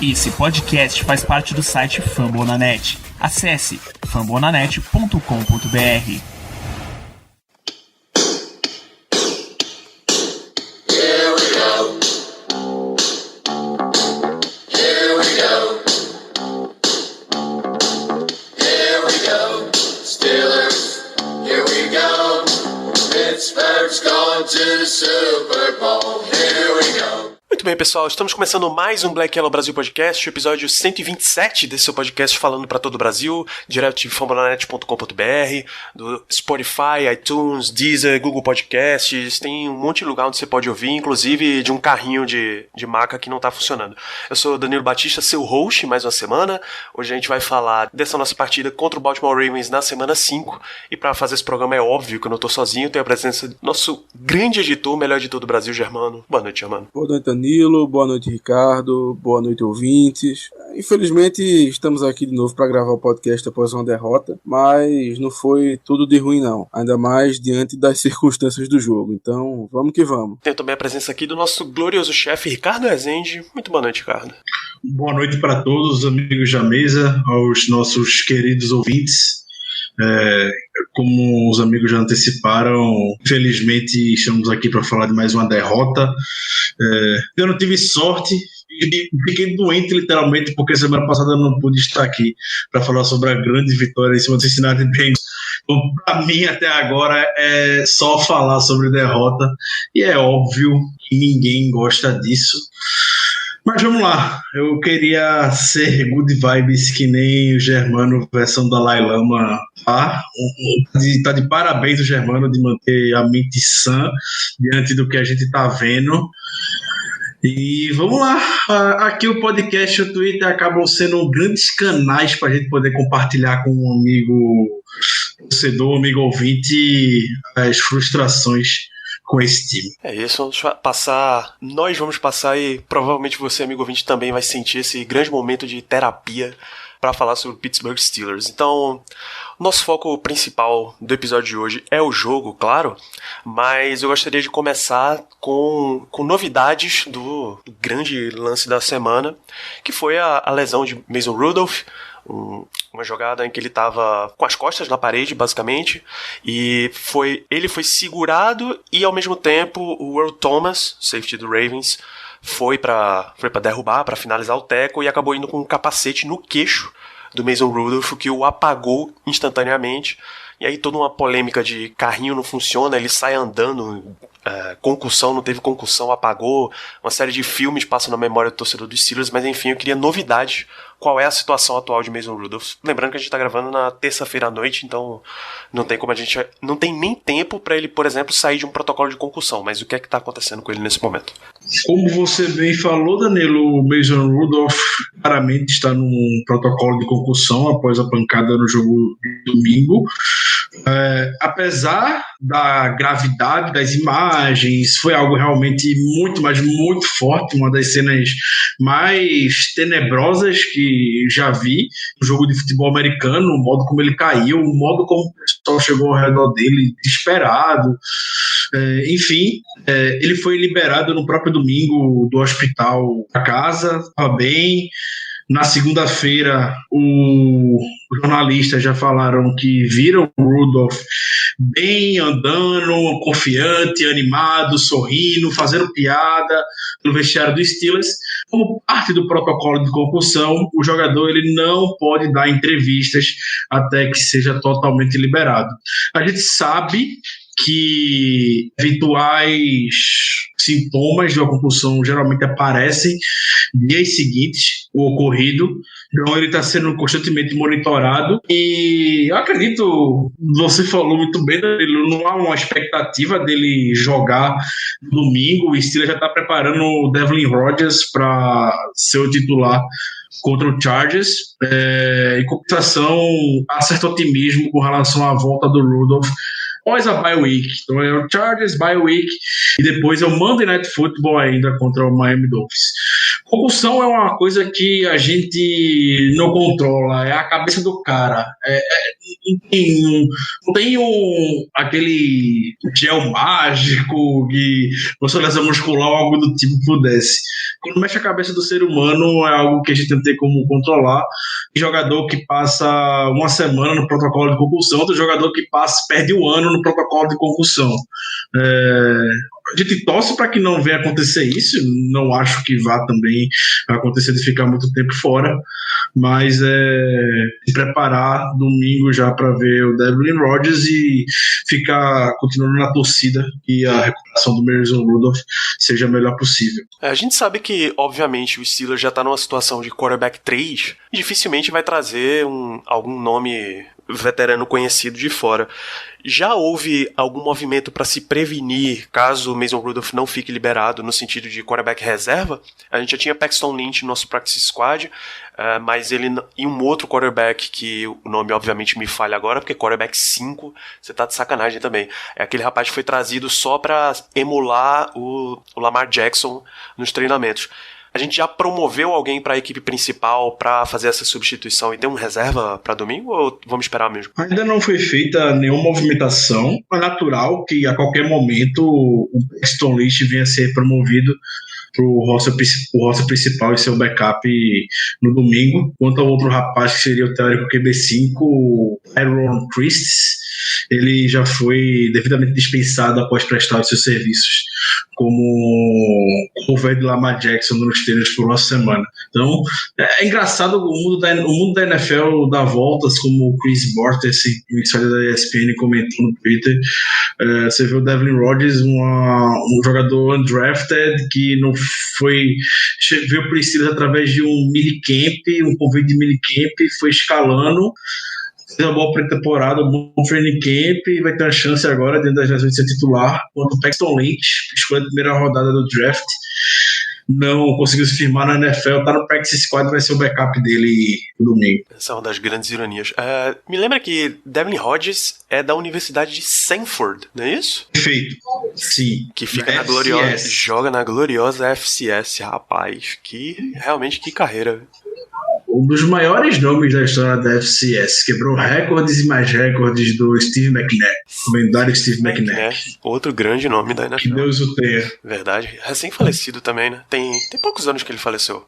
Esse podcast faz parte do site Fambonanet. Acesse fambonanet.com.br. Muito bem, pessoal, estamos começando mais um Black Yellow Brasil Podcast, o episódio 127 desse seu podcast falando para todo o Brasil, direto de fambonanet.com.br, do Spotify, iTunes, Deezer, Google Podcasts, tem um monte de lugar onde você pode ouvir, inclusive de um carrinho de maca que não está funcionando. Eu sou o Danilo Batista, seu host, mais uma semana. Hoje a gente vai falar dessa nossa partida contra o Baltimore Ravens na semana 5, e para fazer esse programa é óbvio que eu não estou sozinho, tenho a presença do nosso grande editor, o melhor editor do Brasil, Germano. Boa noite, Germano. Boa noite, Danilo, boa noite, Ricardo, boa noite, ouvintes. Infelizmente estamos aqui de novo para gravar o podcast após uma derrota, mas não foi tudo de ruim não, ainda mais diante das circunstâncias do jogo, então vamos que vamos. Tenho também a presença aqui do nosso glorioso chefe Ricardo Rezende. Muito boa noite, Ricardo. Boa noite para todos os amigos da mesa, aos nossos queridos ouvintes. Como os amigos já anteciparam, infelizmente estamos aqui para falar de mais uma derrota. Eu não tive sorte e fiquei doente literalmente porque semana passada eu não pude estar aqui para falar sobre a grande vitória em cima do Cincinnati Bengals. Então, para mim até agora é só falar sobre derrota e é óbvio que ninguém gosta disso. Mas vamos lá, eu queria ser good vibes que nem o Germano versão Dalai Lama, tá? Tá de parabéns o Germano de manter a mente sã diante do que a gente tá vendo. E vamos lá, aqui o podcast e o Twitter acabam sendo grandes canais para a gente poder compartilhar com um amigo torcedor, amigo ouvinte, as frustrações com esse time. É isso, nós vamos passar e provavelmente você, amigo ouvinte, também vai sentir esse grande momento de terapia para falar sobre o Pittsburgh Steelers. Então, nosso foco principal do episódio de hoje é o jogo, claro, mas eu gostaria de começar com novidades do grande lance da semana, que foi a lesão de Mason Rudolph. Uma jogada em que ele estava com as costas na parede, basicamente, e ele foi segurado e, ao mesmo tempo, o Earl Thomas, safety do Ravens, foi para derrubar, para finalizar o tackle, e acabou indo com um capacete no queixo do Mason Rudolph, que o apagou instantaneamente. E aí toda uma polêmica de carrinho não funciona, ele sai andando, concussão, não teve concussão, apagou. Uma série de filmes passam na memória do torcedor dos Steelers, mas enfim, eu queria novidades. Qual é a situação atual de Mason Rudolph? Lembrando que a gente está gravando na terça-feira à noite, então não tem nem tempo para ele, por exemplo, sair de um protocolo de concussão. Mas o que é que está acontecendo com ele nesse momento? Como você bem falou, Danilo, o Mason Rudolph claramente está num protocolo de concussão após a pancada no jogo de domingo. Apesar da gravidade das imagens, foi algo realmente muito, mas muito forte, uma das cenas mais tenebrosas que já vi no jogo de futebol americano, o modo como ele caiu, o modo como o pessoal chegou ao redor dele, desesperado. Enfim, ele foi liberado no próprio domingo do hospital para casa, estava bem. Na segunda-feira, os jornalistas já falaram que viram o Rudolph bem, andando, confiante, animado, sorrindo, fazendo piada no vestiário do Steelers. Como parte do protocolo de concussão, o jogador ele não pode dar entrevistas até que seja totalmente liberado. A gente sabe que eventuais sintomas de uma concussão geralmente aparecem dias seguintes ao ocorrido, então ele está sendo constantemente monitorado e eu acredito, você falou muito bem, não há uma expectativa dele jogar no domingo. O Steelers já está preparando o Devlin Rodgers para ser o titular contra o Chargers. Em compensação, há certo otimismo com relação à volta do Rudolph após a bye week. Então é o Chargers, bye week, e depois é o Monday Night Football ainda contra o Miami Dolphins. Concussão é uma coisa que a gente não controla, é a cabeça do cara. Não tem aquele gel mágico que você lesão muscular ou algo do tipo pudesse. Quando mexe a cabeça do ser humano é algo que a gente não tem como controlar. Tem jogador que passa uma semana no protocolo de concussão, outro jogador que perde um ano no protocolo de concussão. A gente torce para que não venha acontecer isso, não acho que vá também acontecer de ficar muito tempo fora, mas se preparar domingo já para ver o Devlin Rodgers e ficar continuando na torcida que a recuperação do Mason Rudolph seja a melhor possível. A gente sabe que, obviamente, o Steelers já está numa situação de quarterback 3, dificilmente vai trazer algum nome veterano conhecido de fora. Já houve algum movimento para se prevenir caso o Mason Rudolph não fique liberado no sentido de quarterback reserva? A gente já tinha Paxton Lynch no nosso practice squad, mas ele e um outro quarterback que o nome obviamente me falha agora, porque quarterback 5, você tá de sacanagem também. É aquele rapaz que foi trazido só para emular o Lamar Jackson nos treinamentos. A gente já promoveu alguém para a equipe principal para fazer essa substituição e ter um reserva para domingo ou vamos esperar mesmo? Ainda não foi feita nenhuma movimentação. É natural que a qualquer momento o Paxton Lynch venha a ser promovido para o roster principal e seu backup no domingo. Quanto ao outro rapaz que seria o teórico QB5, o Aaron Christ, ele já foi devidamente dispensado após prestar os seus serviços como cover de Lamar Jackson nos treinos por uma semana. Então, é engraçado o mundo da NFL dá voltas, como o Chris Bortles, emissário da ESPN, comentou no Twitter. Você vê o Devlin Rodgers, um jogador undrafted que não veio para o Steelers através de um minicamp, um convite de minicamp, foi escalando, fez uma boa pré-temporada, um bom training camp e vai ter uma chance agora dentro das razões de ser titular, quanto o Paxton Lynch, escolha da primeira rodada do draft, não conseguiu se firmar na NFL, tá no practice squad, vai ser o backup dele no domingo. Essa é uma das grandes ironias. Me lembra que Devlin Rodgers é da Universidade de Stanford, não é isso? Perfeito, sim. Que fica na gloriosa, joga na gloriosa FCS, rapaz, realmente que carreira. Um dos maiores nomes da história da FCS, quebrou recordes e mais recordes do Steve McNair, o lendário Steve McNair. Outro grande nome da NFL. Que Deus o tenha. Verdade, recém-falecido também, né? Tem poucos anos que ele faleceu.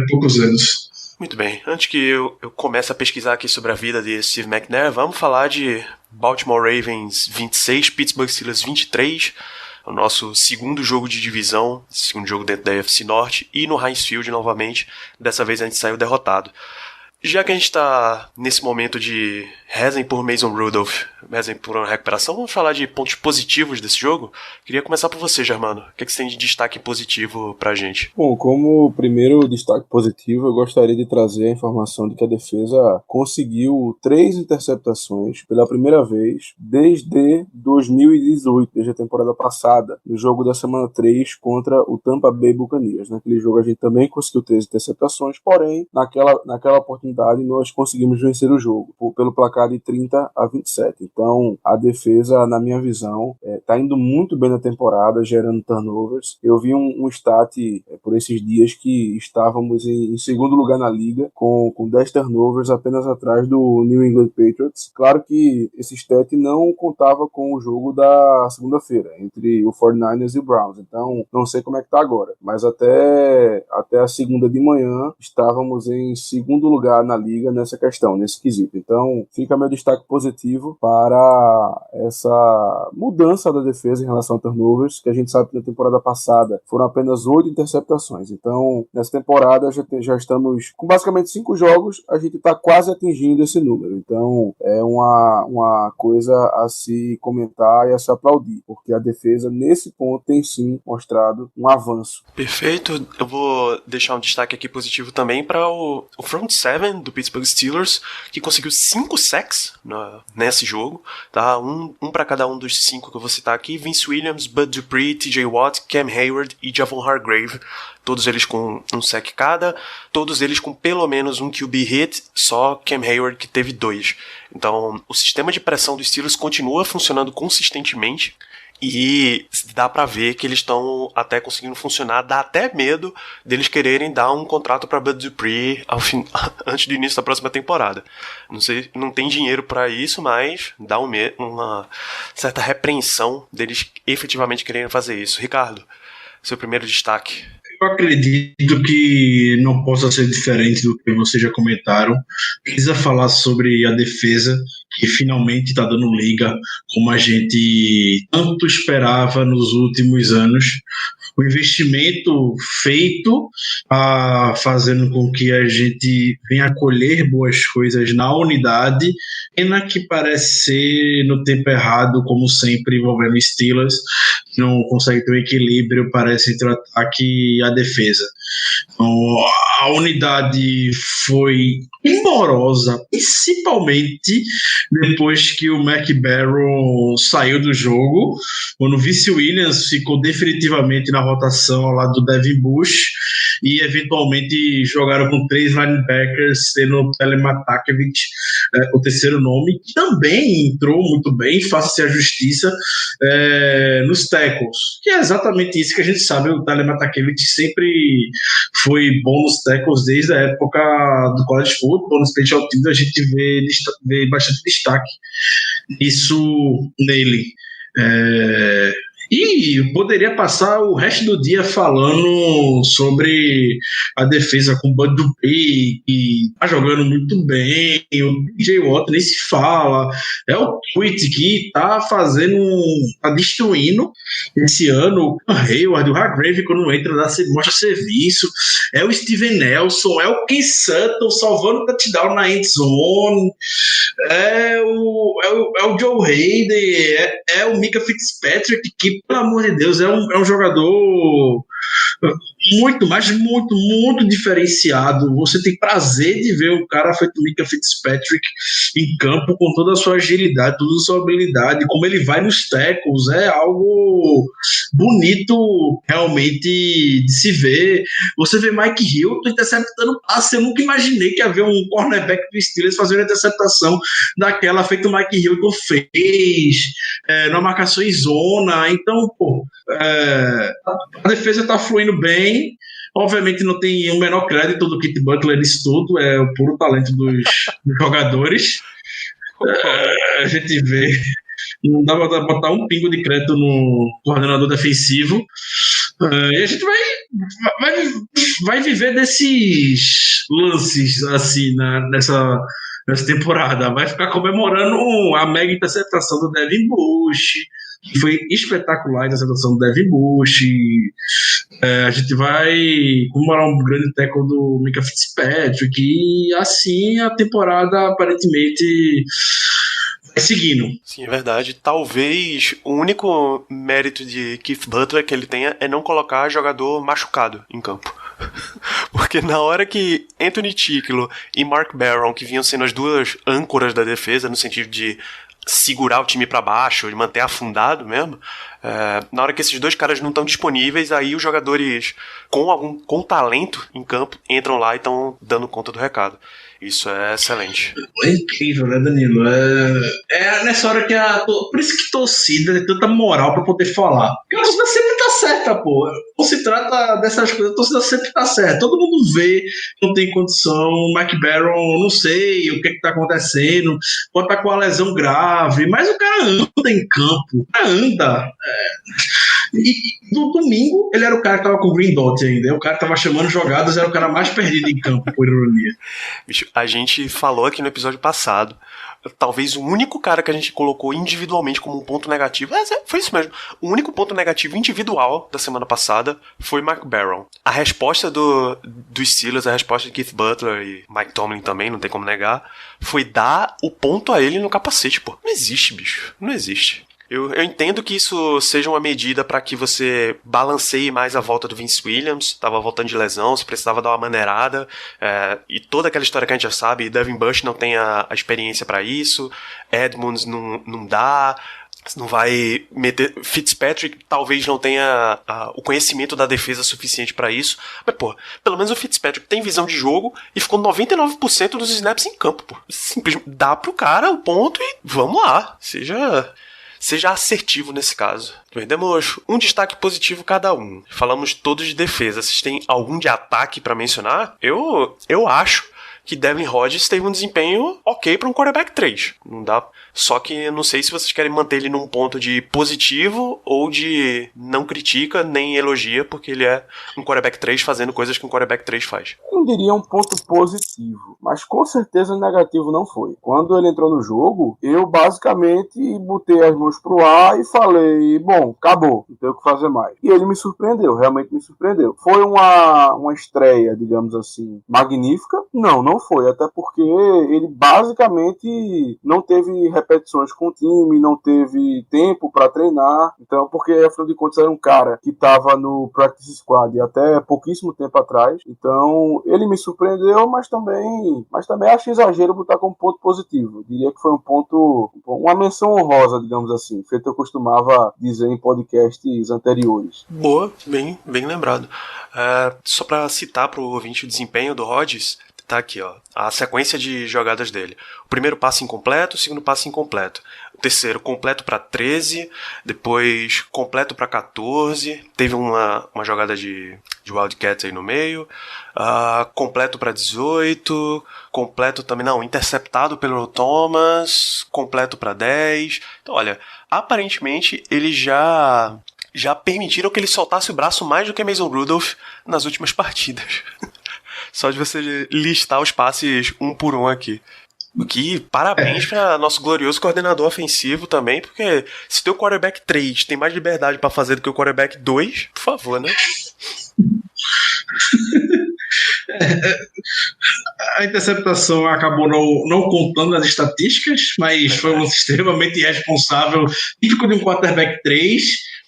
Poucos anos. Muito bem, antes que eu comece a pesquisar aqui sobre a vida de Steve McNair, vamos falar de Baltimore Ravens 26, Pittsburgh Steelers 23, o nosso segundo jogo de divisão, segundo jogo dentro da AFC Norte, e no Heinz Field novamente, dessa vez a gente saiu derrotado. Já que a gente está nesse momento de rezem por Mason Rudolph, rezem por uma recuperação, vamos falar de pontos positivos desse jogo? Queria começar por você, Germano. O que você tem de destaque positivo pra gente? Bom, como primeiro destaque positivo, eu gostaria de trazer a informação de que a defesa conseguiu 3 interceptações pela primeira vez desde 2018, desde a temporada passada, no jogo da semana 3 contra o Tampa Bay Buccaneers. Naquele jogo a gente também conseguiu 3 interceptações, porém, naquela oportunidade nós conseguimos vencer o jogo pelo placar de 30-27. Então a defesa, na minha visão, está indo muito bem na temporada, gerando turnovers. Eu vi um stat por esses dias que estávamos em segundo lugar na liga com 10 turnovers, apenas atrás do New England Patriots. Claro que esse stat não contava com o jogo da segunda-feira entre o 49ers e o Browns, então não sei como é que está agora, mas até a segunda de manhã estávamos em segundo lugar na liga nessa questão, nesse quesito. Então fica meu destaque positivo para essa mudança da defesa em relação a turnovers, que a gente sabe que na temporada passada foram apenas 8 interceptações. Então nessa temporada já estamos com basicamente 5 jogos, a gente está quase atingindo esse número. Então é uma coisa a se comentar e a se aplaudir, porque a defesa nesse ponto tem sim mostrado um avanço. Perfeito. Eu vou deixar um destaque aqui positivo também para o front seven do Pittsburgh Steelers, que conseguiu 5 sacks nesse jogo, tá? Um para cada um dos 5 que eu vou citar aqui: Vince Williams, Bud Dupree, TJ Watt, Cam Hayward e Javon Hargrave, todos eles com um sack cada, todos eles com pelo menos um QB hit, só Cam Hayward que teve 2. Então o sistema de pressão dos Steelers continua funcionando consistentemente. E dá pra ver que eles estão até conseguindo funcionar, dá até medo deles quererem dar um contrato pra Bud Dupree antes do início da próxima temporada. Não sei, não tem dinheiro pra isso, mas dá uma certa repreensão deles efetivamente quererem fazer isso. Ricardo, seu primeiro destaque. Eu acredito que não possa ser diferente do que vocês já comentaram. Precisa falar sobre a defesa, que finalmente está dando liga, como a gente tanto esperava nos últimos anos. O investimento feito, fazendo com que a gente venha colher boas coisas na unidade, pena que parece ser no tempo errado, como sempre, envolvendo Steelers, que não consegue ter um equilíbrio, parece, entre o ataque e a defesa. Então, a unidade foi imorosa, principalmente depois que o Mac Barron saiu do jogo, quando o Vince Williams ficou definitivamente na rotação ao lado do Devin Bush, e eventualmente jogaram com 3 linebackers, tendo o Telematakevich, o terceiro nome, que também entrou muito bem, faça-se a justiça, nos tackles, que é exatamente isso que a gente sabe. O Telematakevich sempre foi bom nos tackles desde a época do college football. No special teams a gente vê bastante destaque isso nele. E poderia passar o resto do dia falando sobre a defesa com o Bud Dupree, que tá jogando muito bem, o DJ Watt nem se fala, é o Tweet que tá destruindo esse ano, o Hayward, o Hargrave quando entra mostra serviço, é o Steven Nelson, é o Ken Sutton salvando o touchdown na end zone, é o Joe Hayden, é o Micah Fitzpatrick, que pelo amor de Deus, é um jogador muito, mas muito, muito diferenciado. Você tem prazer de ver um cara feito Micah Fitzpatrick em campo com toda a sua agilidade, toda a sua habilidade, como ele vai nos tackles, é algo bonito realmente de se ver. Você vê Mike Hilton interceptando passe. Eu nunca imaginei que havia um cornerback do Steelers fazendo uma interceptação daquela feita o Mike Hilton fez, na marcação em zona. Então, a defesa está fluindo bem. Obviamente não tem o menor crédito do Kit Butler nisso tudo, é o puro talento dos jogadores. A gente vê, não dá para botar um pingo de crédito no coordenador defensivo. E a gente vai viver desses lances assim nessa temporada. Vai ficar comemorando a mega interceptação do Devin Bush, que foi espetacular a interceptação do Devin Bush. A gente vai comemorar um grande tackle do Micah Fitzpatrick, e assim a temporada aparentemente vai seguindo. Sim, é verdade. Talvez o único mérito de Keith Butler que ele tenha é não colocar jogador machucado em campo. Porque na hora que Anthony Ticklo e Mark Barron, que vinham sendo as duas âncoras da defesa, no sentido de segurar o time pra baixo, de manter afundado mesmo, na hora que esses dois caras não estão disponíveis, aí os jogadores com talento em campo entram lá e estão dando conta do recado. Isso é excelente. É incrível, né, Danilo? É nessa hora que por isso que torcida tem tanta moral pra poder falar. Porque a torcida sempre tá certa, pô. Não se trata dessas coisas, a torcida sempre tá certa. Todo mundo vê que não tem condição. O Mac Barron, não sei o que tá acontecendo. Pode estar com a lesão grave, mas o cara anda em campo. O cara anda. E no domingo, ele era o cara que tava com o Green Dot ainda. O cara tava chamando jogadas, era o cara mais perdido em campo, por ironia. Bicho, a gente falou aqui no episódio passado, talvez o único cara que a gente colocou individualmente como um ponto negativo, foi isso mesmo, o único ponto negativo individual da semana passada foi Mark Barron. A resposta do Steelers, a resposta de Keith Butler e Mike Tomlin também, não tem como negar, foi dar o ponto a ele no capacete, pô. Não existe, bicho, não existe. Eu entendo que isso seja uma medida para que você balanceie mais a volta do Vince Williams, estava voltando de lesão, você precisava dar uma maneirada, e toda aquela história que a gente já sabe, Devin Bush não tem a experiência para isso, Edmonds não dá, não vai meter, Fitzpatrick talvez não tenha o conhecimento da defesa suficiente para isso, mas pô, pelo menos o Fitzpatrick tem visão de jogo e ficou 99% dos snaps em campo, pô. Simplesmente dá pro cara o ponto e vamos lá, seja seja assertivo nesse caso. Demos um destaque positivo cada um. Falamos todos de defesa. Vocês têm algum de ataque pra mencionar? Eu acho que Devlin Hodges teve um desempenho ok para um quarterback 3. Não dá. Só que não sei se vocês querem manter ele num ponto de positivo ou de não critica nem elogia, porque ele é um quarterback 3 fazendo coisas que um quarterback 3 faz. Eu não diria um ponto positivo, mas com certeza negativo não foi. Quando ele entrou no jogo, eu basicamente botei as mãos pro ar e falei, bom, acabou, não tenho o que fazer mais. E ele me surpreendeu, realmente me surpreendeu. Foi uma estreia, digamos assim, magnífica? Não foi, até porque ele basicamente não teve repetições com o time, não teve tempo para treinar, então, porque afinal de contas era um cara que estava no practice squad até pouquíssimo tempo atrás, então ele me surpreendeu, mas também acho exagero botar como ponto positivo. Eu diria que foi uma menção honrosa, digamos assim, feito eu costumava dizer em podcasts anteriores. Boa, bem lembrado. Só para citar para o ouvinte o desempenho do Rodgers, tá aqui, ó, a sequência de jogadas dele. O primeiro passe incompleto, o segundo passe incompleto. O terceiro completo para 13, depois completo para 14, teve uma jogada de Wildcat aí no meio, completo para 18, completo também, não, interceptado pelo Thomas, completo para 10. Então, olha, aparentemente eles já permitiram que ele soltasse o braço mais do que Mason Rudolph nas últimas partidas. Só de você listar os passes um por um aqui. Que parabéns para nosso glorioso coordenador ofensivo também, porque se teu quarterback 3 tem mais liberdade para fazer do que o quarterback 2, por favor, né? A interceptação acabou não contando nas estatísticas, mas foi um extremamente irresponsável, típico de um quarterback 3.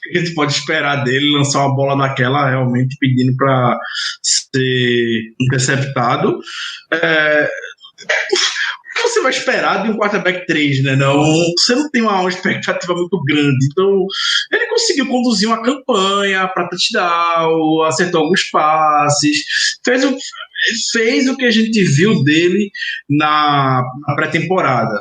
A gente pode esperar dele lançar uma bola daquela realmente pedindo para ser interceptado. O que você vai esperar de um quarterback 3, né? Você não tem uma expectativa muito grande. Então, ele conseguiu conduzir uma campanha para touchdown, acertou alguns passes, fez o que a gente viu dele na pré-temporada.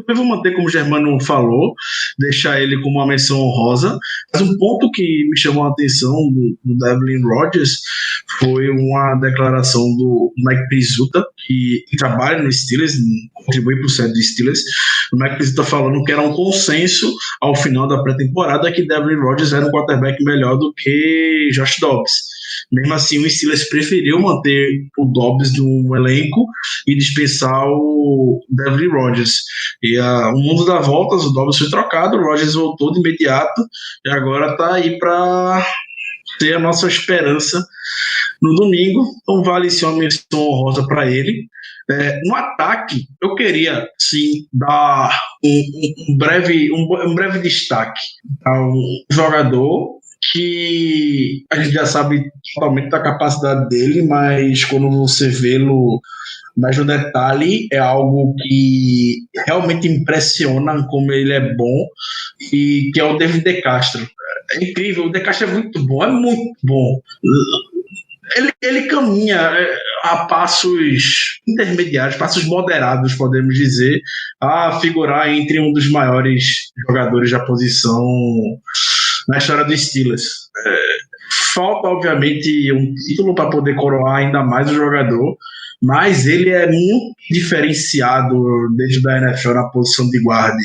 Eu vou manter como o Germano falou, deixar ele como uma menção honrosa, mas um ponto que me chamou a atenção do Devlin Hodges foi uma declaração do Mike Pizzuta, que trabalha no Steelers, contribui para o set do Steelers. O Mike Pizzuta falando que era um consenso ao final da pré-temporada que Devlin Hodges era um quarterback melhor do que Josh Dobbs. Mesmo assim, o Steelers preferiu manter o Dobbs no elenco e dispensar o Devlin Hodges. E o mundo dá voltas, o Dobbs foi trocado, o Rodgers voltou de imediato e agora está aí para ter a nossa esperança no domingo. Então vale ser uma menção honrosa para ele. No ataque, eu queria sim dar um breve destaque a um jogador que a gente já sabe totalmente da capacidade dele, mas quando você vê-lo mais no detalhe, é algo que realmente impressiona como ele é bom, e que é o David DeCastro. É incrível, o DeCastro é muito bom. Ele caminha a passos intermediários, passos moderados, podemos dizer, a figurar entre um dos maiores jogadores da posição na história dos Steelers. Falta, obviamente, um título para poder coroar ainda mais o jogador, mas ele é muito diferenciado dentro da NFL na posição de guarda.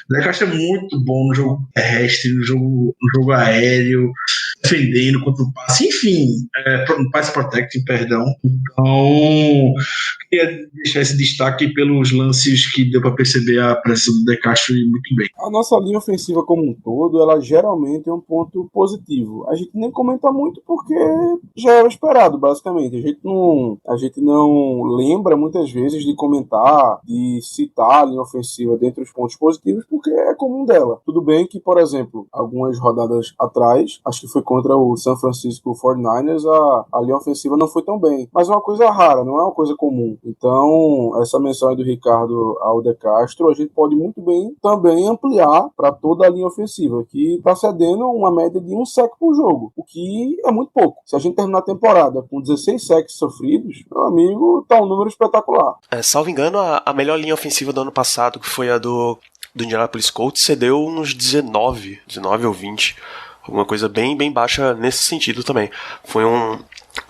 O DeCastro é muito bom no jogo terrestre, no jogo aéreo, defendendo contra o passe, enfim, pass protecting, perdão. Então, queria deixar esse destaque pelos lances que deu para perceber a pressão do DeCastro muito bem. A nossa linha ofensiva como um todo, ela geralmente é um ponto positivo. A gente nem comenta muito porque já era esperado, basicamente. A gente não lembra muitas vezes de comentar, de citar a linha ofensiva dentre os pontos positivos, porque é comum dela. Tudo bem que, por exemplo, algumas rodadas atrás, acho que foi contra o San Francisco 49ers, a linha ofensiva não foi tão bem. Mas é uma coisa rara, não é uma coisa comum. Então, essa menção aí do Ricardo ao DeCastro, a gente pode muito bem também ampliar para toda a linha ofensiva, que está cedendo uma média de 1 sec por jogo, o que é muito pouco. Se a gente terminar a temporada com 16 secs sofridos, meu amigo, tá um número espetacular. Salvo engano, a melhor linha ofensiva do ano passado, que foi a do do Indianapolis Colts cedeu uns 19 ou 20. Alguma coisa bem baixa nesse sentido também. Foi um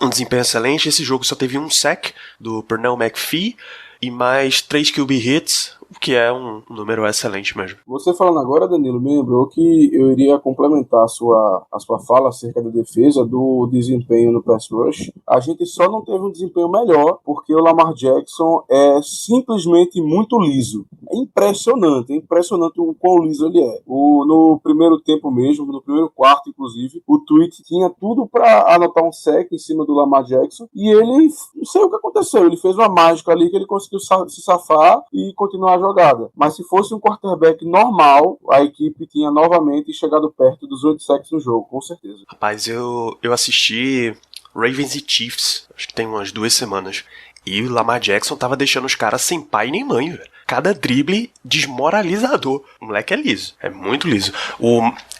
desempenho excelente. Esse jogo só teve um sack do Pernell McPhee e mais 3 QB hits, o que é um número excelente mesmo. Você falando agora, Danilo, me lembrou que eu iria complementar a sua fala acerca da defesa, do desempenho no pass rush. A gente só não teve um desempenho melhor porque o Lamar Jackson é simplesmente muito liso. É impressionante o quão liso ele é. No primeiro tempo mesmo, no primeiro quarto, inclusive, o Tweet tinha tudo para anotar um sec em cima do Lamar Jackson e ele, não sei o que aconteceu, ele fez uma mágica ali que ele conseguiu se safar e continuar a jogada. Mas se fosse um quarterback normal, a equipe tinha novamente chegado perto dos 8 sacks no jogo, com certeza. Rapaz, eu assisti Ravens e Chiefs, acho que tem umas 2 semanas, e o Lamar Jackson tava deixando os caras sem pai nem mãe, velho. Cada drible desmoralizador. O moleque é liso, é muito liso.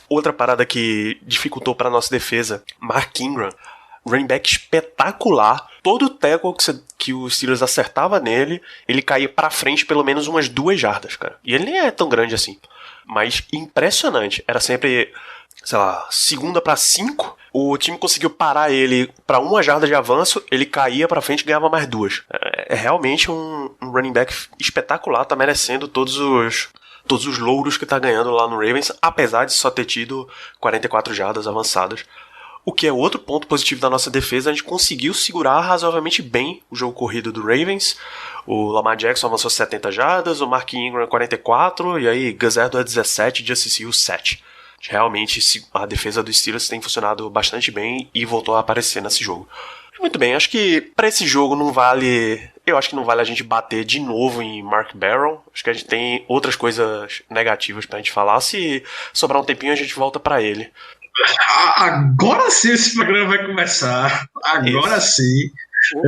Outra parada que dificultou pra nossa defesa, Mark Ingram, running back espetacular. Todo tackle que o Steelers acertava nele, ele caía pra frente pelo menos umas 2 jardas, cara. E ele nem é tão grande assim. Mas impressionante. Era sempre, sei lá, 2ª pra 5. O time conseguiu parar ele pra 1 jarda de avanço, ele caía pra frente e ganhava mais 2. É realmente um running back espetacular. Tá merecendo todos os louros que tá ganhando lá no Ravens, apesar de só ter tido 44 jardas avançadas. O que é outro ponto positivo da nossa defesa, a gente conseguiu segurar razoavelmente bem o jogo corrido do Ravens. O Lamar Jackson avançou 70 jardas, o Mark Ingram 44, e aí Gus Edwards 17, Justice Hill 7. Realmente a defesa dos Steelers tem funcionado bastante bem e voltou a aparecer nesse jogo. Muito bem, acho que para esse jogo não vale... Eu acho que não vale a gente bater de novo em Mark Barron. Acho que a gente tem outras coisas negativas pra gente falar. Se sobrar um tempinho, a gente volta pra ele. Agora sim esse programa vai começar. Agora Isso. sim.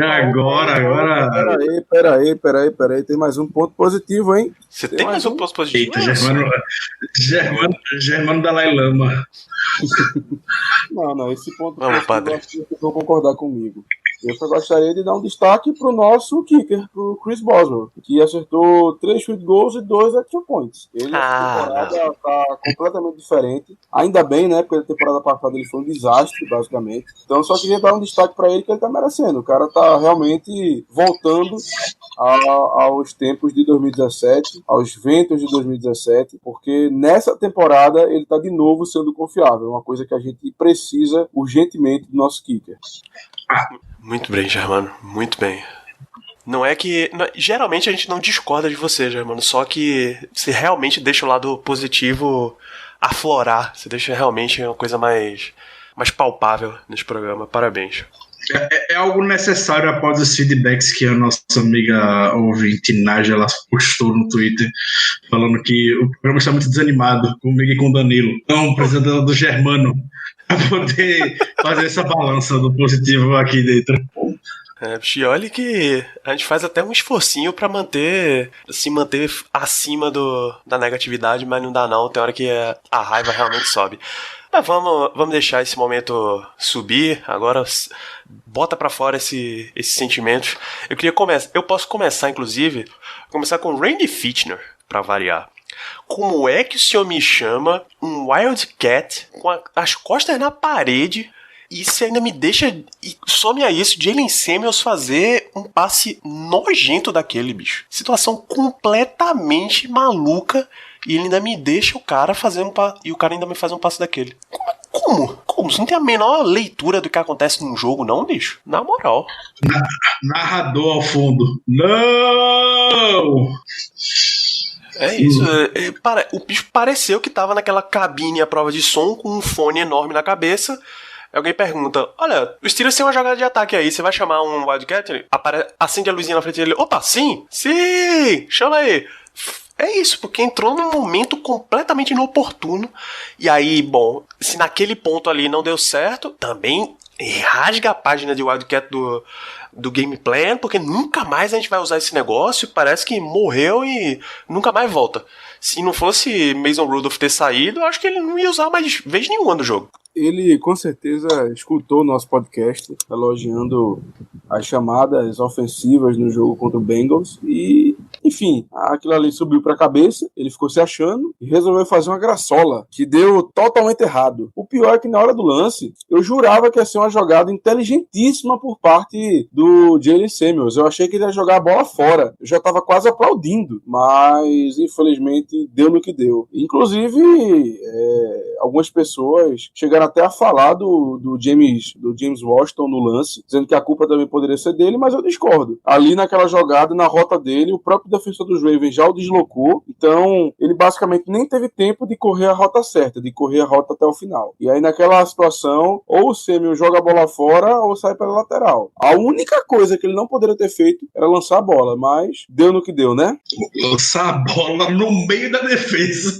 Agora. Peraí. Tem mais um ponto positivo, hein? Você tem mais um ponto positivo? Eita, Germano Dalai Lama. Não, esse ponto Vamos, padre. Vocês vão concordar comigo. Eu só gostaria de dar um destaque pro nosso kicker, pro Chris Boswell, que acertou 3 field goals e 2 extra points. Ele, essa temporada, tá completamente diferente. Ainda bem, né? Porque a temporada passada ele foi um desastre, basicamente. Então eu só queria dar um destaque pra ele que ele tá merecendo. O cara tá realmente voltando aos tempos de 2017, aos ventos de 2017, porque nessa temporada ele tá de novo sendo confiável. Uma coisa que a gente precisa urgentemente do nosso kicker. Muito bem, Germano, muito bem. Não é que... geralmente a gente não discorda de você, Germano, só que você realmente deixa o lado positivo aflorar. Você deixa realmente uma coisa mais palpável nesse programa. Parabéns. É algo necessário após os feedbacks que a nossa amiga ouvinte Nájela postou no Twitter, falando que o programa está muito desanimado comigo e com o Danilo. Então, precisa do Germano para poder fazer essa balança do positivo aqui dentro. E olha que a gente faz até um esforcinho pra se manter acima da negatividade, mas não dá não, tem hora que a raiva realmente sobe. Mas vamos deixar esse momento subir, agora bota pra fora esses sentimentos. Eu posso começar, inclusive, com o Randy Fitchner, pra variar. Como é que o senhor me chama um Wildcat com as costas na parede e você ainda me deixa, e some a isso, Jalen Samuels fazer um passe nojento daquele, bicho? Situação completamente maluca e ele ainda me deixa o cara fazer e o cara ainda me faz um passe daquele. Como? Você não tem a menor leitura do que acontece num jogo, não, bicho? Na moral. Narrador ao fundo. Não! É isso. O bicho pareceu que tava naquela cabine à prova de som com um fone enorme na cabeça. Alguém pergunta, olha, o Steelers tem uma jogada de ataque aí, você vai chamar um Wildcat? Acende a luzinha na frente dele. Opa, sim, chama aí. É isso, porque entrou num momento completamente inoportuno. E aí, bom, se naquele ponto ali não deu certo, também rasga a página de Wildcat do Game Plan, porque nunca mais a gente vai usar esse negócio. Parece que morreu e nunca mais volta. Se não fosse Mason Rudolph ter saído, eu acho que ele não ia usar mais vez nenhuma do jogo. Ele com certeza escutou o nosso podcast elogiando as chamadas ofensivas no jogo contra o Bengals e Enfim, aquilo ali subiu pra cabeça, ele ficou se achando e resolveu fazer uma graçola, que deu totalmente errado. O pior é que na hora do lance, eu jurava que ia ser uma jogada inteligentíssima por parte do Jaylen Samuels. Eu achei que ele ia jogar a bola fora. Eu já tava quase aplaudindo, mas infelizmente deu no que deu. Inclusive, algumas pessoas chegaram até a falar do James Washington no lance, dizendo que a culpa também poderia ser dele, mas eu discordo. Ali naquela jogada, na rota dele, o próprio defensor dos Ravens já o deslocou, então ele basicamente nem teve tempo de correr a rota certa, de correr a rota até o final. E aí naquela situação, ou o Samuel joga a bola fora ou sai pela lateral. A única coisa que ele não poderia ter feito era lançar a bola, mas deu no que deu, né? Lançar a bola no meio da defesa.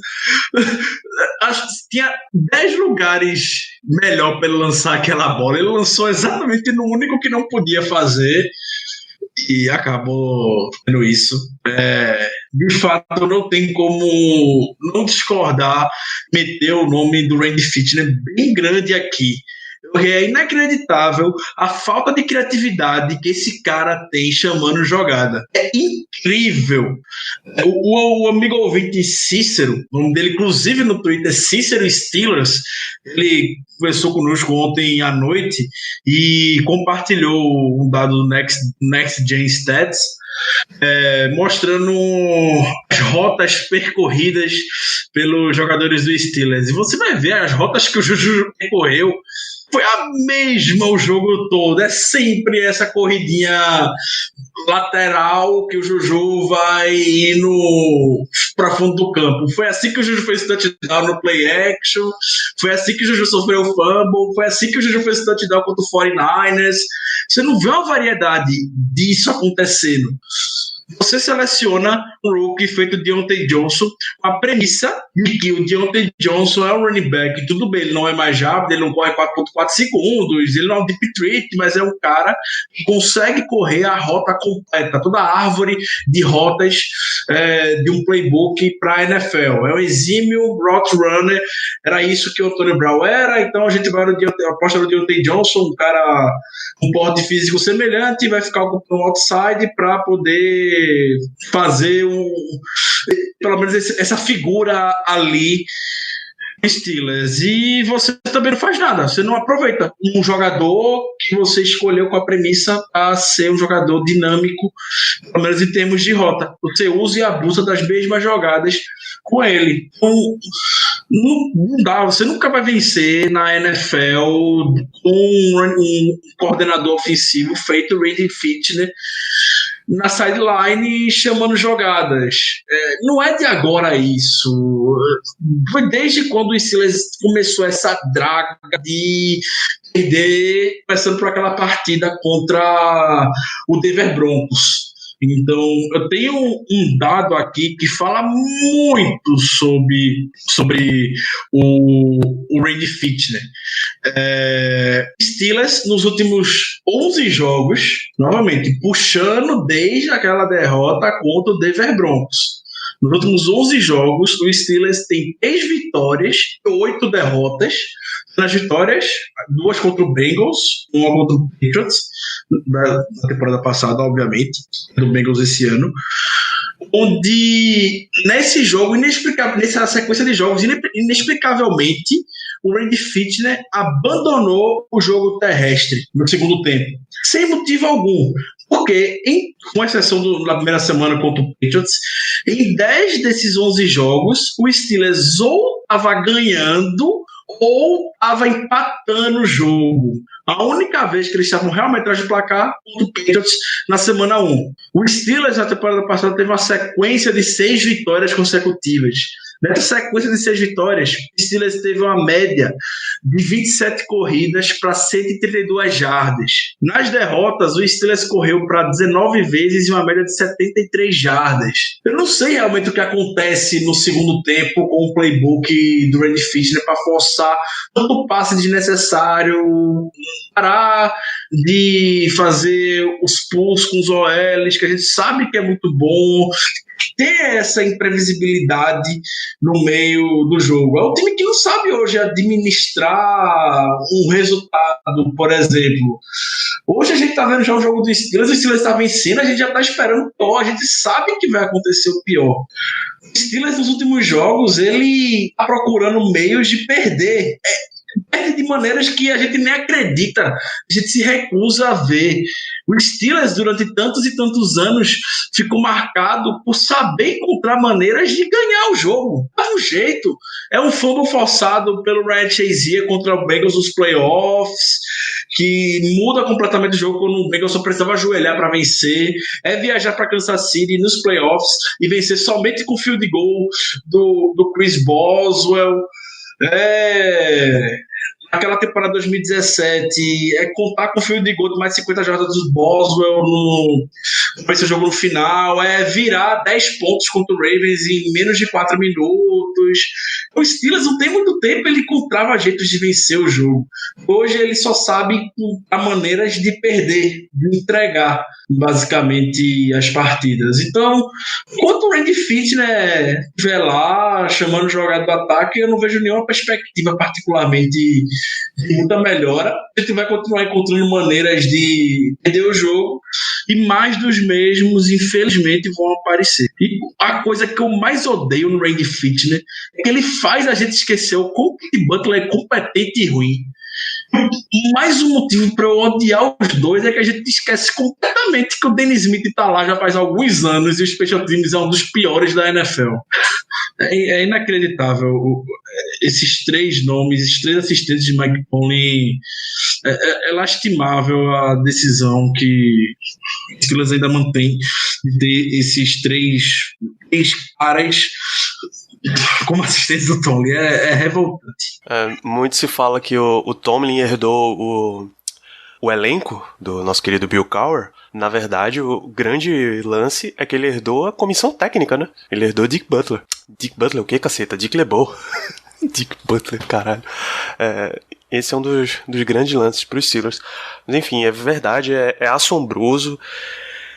Acho que tinha 10 lugares melhor para ele lançar aquela bola. Ele lançou exatamente no único que não podia fazer e acabou fazendo isso. De fato, não tem como não discordar, meter o nome do Randy Fichtner bem grande aqui. É inacreditável a falta de criatividade que esse cara tem chamando jogada. É incrível. O amigo ouvinte Cícero, o nome dele inclusive no Twitter, Cícero Steelers, ele conversou conosco ontem à noite e compartilhou um dado do Next Gen Stats, mostrando as rotas percorridas pelos jogadores do Steelers. E você vai ver as rotas que o Juju percorreu. Foi a mesma o jogo todo. É sempre essa corridinha lateral que o Juju vai indo para fundo do campo. Foi assim que o Juju fez touchdown no play action. Foi assim que o Juju sofreu o fumble. Foi assim que o Juju fez touchdown contra o 49ers. Você não vê uma variedade disso acontecendo. Você seleciona um rookie feito Deontay Johnson com a premissa de que o Deontay Johnson é um running back. Tudo bem, ele não é mais rápido, ele não corre 4.4 segundos, ele não é um deep threat, mas é um cara que consegue correr a rota completa, toda a árvore de rotas de um playbook para a NFL. É um exímio route runner, era isso que o Antonio Brown era, então a gente vai aposta no Deontay Johnson, um cara com porte físico semelhante, vai ficar ocupando o outside para poder fazer pelo menos essa figura ali Steelers. E você também não faz nada, você não aproveita um jogador que você escolheu com a premissa a ser um jogador dinâmico, pelo menos em termos de rota. Você usa e abusa das mesmas jogadas com ele. Então, não dá, você nunca vai vencer na NFL com um coordenador ofensivo feito Randy Fichtner na sideline chamando jogadas. Não é de agora isso. Foi desde quando o Steelers começou essa draga de perder, começando por aquela partida contra o Denver Broncos. Então, eu tenho um dado aqui que fala muito sobre o Randy Fichtner. Steelers, nos últimos 11 jogos, novamente, puxando desde aquela derrota contra o Denver Broncos. Nos últimos 11 jogos, o Steelers tem 3 vitórias e 8 derrotas. Nas vitórias, 2 contra o Bengals, 1 contra o Patriots, na temporada passada, obviamente, do Bengals esse ano, onde nesse jogo, nessa sequência de jogos, inexplicavelmente, o Randy Fichtner abandonou o jogo terrestre no segundo tempo, sem motivo algum. Porque, com exceção da primeira semana contra o Patriots, em 10 desses 11 jogos, o Steelers ou estava ganhando ou estava empatando o jogo. A única vez que eles estavam realmente atrás de placar contra o Patriots na semana 1. O Steelers, na temporada passada, teve uma sequência de 6 vitórias consecutivas. Nessa sequência de 6 vitórias, o Steelers teve uma média de 27 corridas para 132 jardas. Nas derrotas, o Steelers correu para 19 vezes e uma média de 73 jardas. Eu não sei realmente o que acontece no segundo tempo com o playbook do Randy Fichtner para forçar todo passe desnecessário, parar de fazer os pulls com os OLs, que a gente sabe que é muito bom, ter essa imprevisibilidade no meio do jogo. É um time que não sabe hoje administrar um resultado, por exemplo. Hoje a gente tá vendo já o jogo do Steelers, o Steelers tá vencendo, a gente já tá esperando o pior, a gente sabe que vai acontecer o pior. O Steelers nos últimos jogos, ele tá procurando meios de perder. Perde de maneiras que a gente nem acredita, a gente se recusa a ver. O Steelers, durante tantos e tantos anos, ficou marcado por saber encontrar maneiras de ganhar o jogo. Dá um jeito. É um fumble forçado pelo Ryan Shazier contra o Bengals nos playoffs, que muda completamente o jogo quando o Bengals só precisava ajoelhar para vencer. É viajar para Kansas City nos playoffs e vencer somente com o field goal do Chris Boswell. Aquela temporada 2017 contar com o field goal de mais 50 jardas do Boswell para esse jogo no final, virar 10 pontos contra o Ravens em menos de 4 minutos. O Steelers não tem muito tempo, ele encontrava jeitos de vencer o jogo. Hoje ele só sabe encontrar maneiras de perder, de entregar basicamente as partidas. Então, enquanto o Randy Fichtner estiver lá chamando o jogador do ataque, eu não vejo nenhuma perspectiva particularmente de muita melhora. A gente vai continuar encontrando maneiras de perder o jogo e mais dos mesmos, infelizmente, vão aparecer. E a coisa que eu mais odeio no Randy Fichtner é que ele faz a gente esquecer o como que Butler é competente e ruim. Mais um motivo para eu odiar os dois é que a gente esquece completamente que o Dennis Smith está lá já faz alguns anos e o Special Teams é um dos piores da NFL. É inacreditável esses três nomes, esses três assistentes de Mike Tomlin. É lastimável a decisão que os Steelers ainda mantém de ter esses três caras como assistente do Tomlin. É revoltante. Muito se fala que o Tomlin herdou o elenco do nosso querido Bill Cowher. Na verdade, o grande lance é que ele herdou a comissão técnica, né? Ele herdou Dick Butler. Dick Butler o quê, caceta? Dick LeBeau. Dick Butler, caralho. Esse é um dos grandes lances para os Steelers. Mas enfim, é verdade, é assombroso.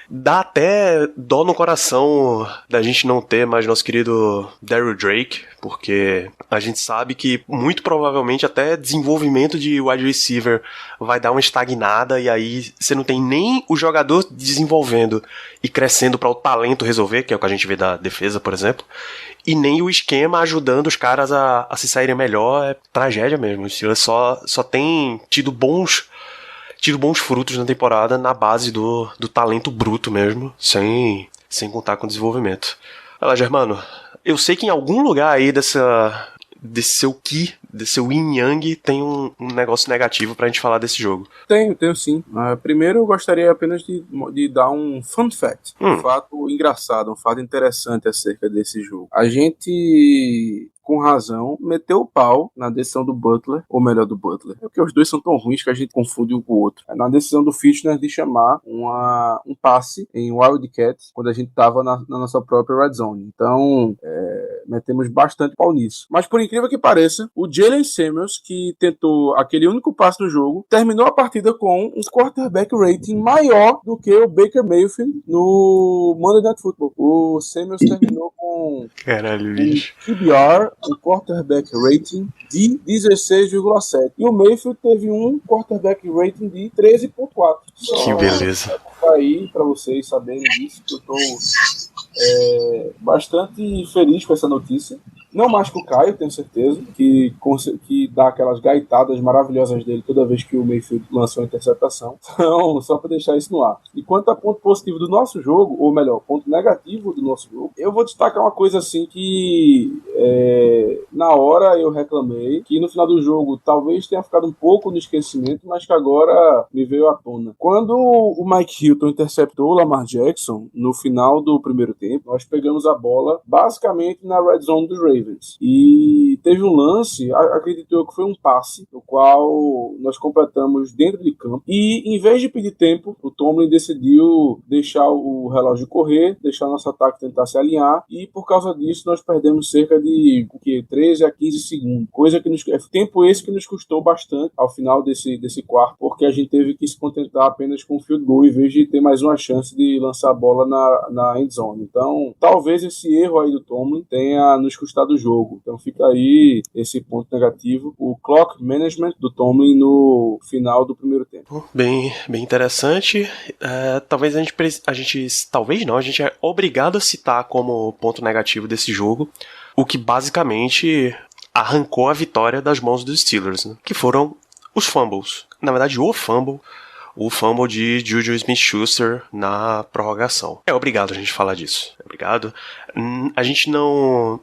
Dá até dó no coração da gente não ter mais nosso querido Daryl Drake, porque a gente sabe que muito provavelmente até desenvolvimento de wide receiver vai dar uma estagnada e aí você não tem nem o jogador desenvolvendo e crescendo para o talento resolver, que é o que a gente vê da defesa, por exemplo, e nem o esquema ajudando os caras a se saírem melhor. É tragédia mesmo. O Steelers só tem tido bons frutos na temporada na base do talento bruto mesmo, sem contar com o desenvolvimento. Olha lá, Germano, eu sei que em algum lugar aí desse seu yin yang tem um negócio negativo pra gente falar desse jogo. Tenho sim. Primeiro eu gostaria apenas de dar um fun fact, um fato engraçado, um fato interessante acerca desse jogo. A gente, com razão, meteu o pau na decisão do Butler, ou melhor, do Butler. É porque os dois são tão ruins que a gente confunde um com o outro. Na decisão do Fichtner de chamar um passe em Wildcat quando a gente estava na nossa própria red zone. Então, metemos bastante pau nisso. Mas por incrível que pareça, o Jalen Samuels, que tentou aquele único passe no jogo, terminou a partida com um quarterback rating maior do que o Baker Mayfield no Monday Night Football. O Samuels terminou com caralho, bicho. QBR, um quarterback rating de 16,7. E o Mayfield teve um quarterback rating de 13,4. Que beleza. Aí, para vocês saberem disso, que eu tô bastante feliz com essa notícia. Não mais que o Caio, tenho certeza, que dá aquelas gaitadas maravilhosas dele toda vez que o Mayfield lança uma interceptação. Então, só para deixar isso no ar. E quanto a ponto positivo do nosso jogo, ou melhor, ponto negativo do nosso jogo, eu vou destacar uma coisa assim que na hora eu reclamei, que no final do jogo talvez tenha ficado um pouco no esquecimento, mas que agora me veio à tona. Quando o Mike Hilton interceptou o Lamar Jackson no final do primeiro tempo, nós pegamos a bola basicamente na red zone dos Ravens. Ravens. E teve um lance, acredito eu que foi um passe, no qual nós completamos dentro de campo. E em vez de pedir tempo, o Tomlin decidiu deixar o relógio correr, deixar nosso ataque tentar se alinhar, e por causa disso nós perdemos cerca de 13 a 15 segundos. Tempo esse que nos custou bastante ao final desse quarto, porque a gente teve que se contentar apenas com o field goal em vez de ter mais uma chance de lançar a bola na end zone. Então, talvez esse erro aí do Tomlin tenha nos custado o jogo. Então fica aí esse ponto negativo. O clock management do Tomlin no final do primeiro tempo. Bem interessante. Talvez a gente é obrigado a citar como ponto negativo desse jogo o que basicamente arrancou a vitória das mãos dos Steelers, né? Que foram os fumbles. Na verdade, o fumble de Juju Smith-Schuster na prorrogação. É obrigado a gente falar disso. É obrigado. A gente não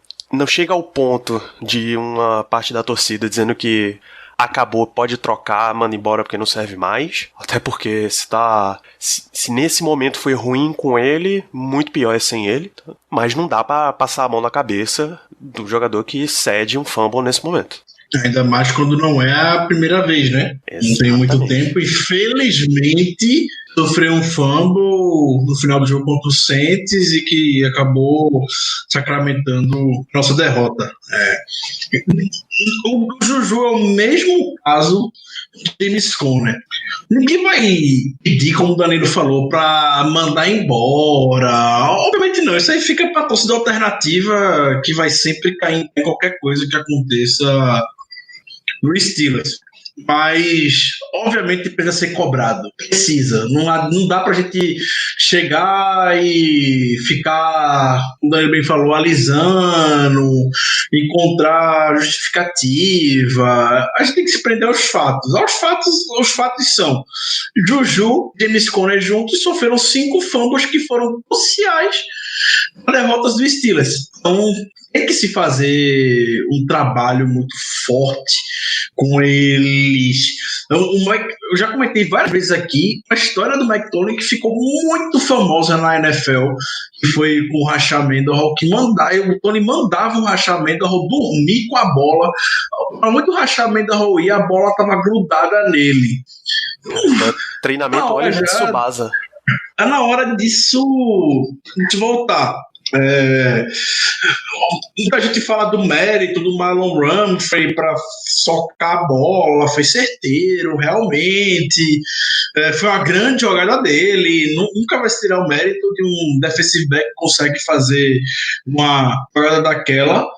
chega ao ponto de uma parte da torcida dizendo que acabou, pode trocar, manda embora porque não serve mais. Até porque se nesse momento foi ruim com ele, muito pior é sem ele. Tá? Mas não dá pra passar a mão na cabeça do jogador que cede um fumble nesse momento. Ainda mais quando não é a primeira vez, né? Exatamente. Não tem muito tempo e felizmente sofreu um fumble no final do jogo contra o Saints e que acabou sacramentando nossa derrota. O Juju é o mesmo caso de James Conner. Ninguém vai pedir, como o Danilo falou, para mandar embora. Obviamente não, isso aí fica para a torcida alternativa que vai sempre cair em qualquer coisa que aconteça no Steelers. Mas, obviamente, precisa ser cobrado. Precisa. Não dá pra gente chegar e ficar, como o Daniel bem falou, alisando, encontrar justificativa. A gente tem que se prender aos fatos. Os fatos são: Juju e James Conner juntos sofreram 5 fumbles que foram cruciais para derrotas do Steelers. Então, tem que se fazer um trabalho muito forte com eles. Eu já comentei várias vezes aqui a história do Mike Tomlin, que ficou muito famosa na NFL, que foi com o Rashad Mendenhall, o Tony mandava o Rashad Mendenhall dormir com a bola. Para muito o Rashad Mendenhall ir, a bola estava grudada nele. Treinamento olha de Tsubasa. Tá na hora disso a gente voltar. Muita gente fala do mérito do Marlon Humphrey para socar a bola, foi certeiro, realmente. Foi uma grande jogada dele. Nunca vai se tirar o mérito de um defensive back que consegue fazer uma jogada daquela.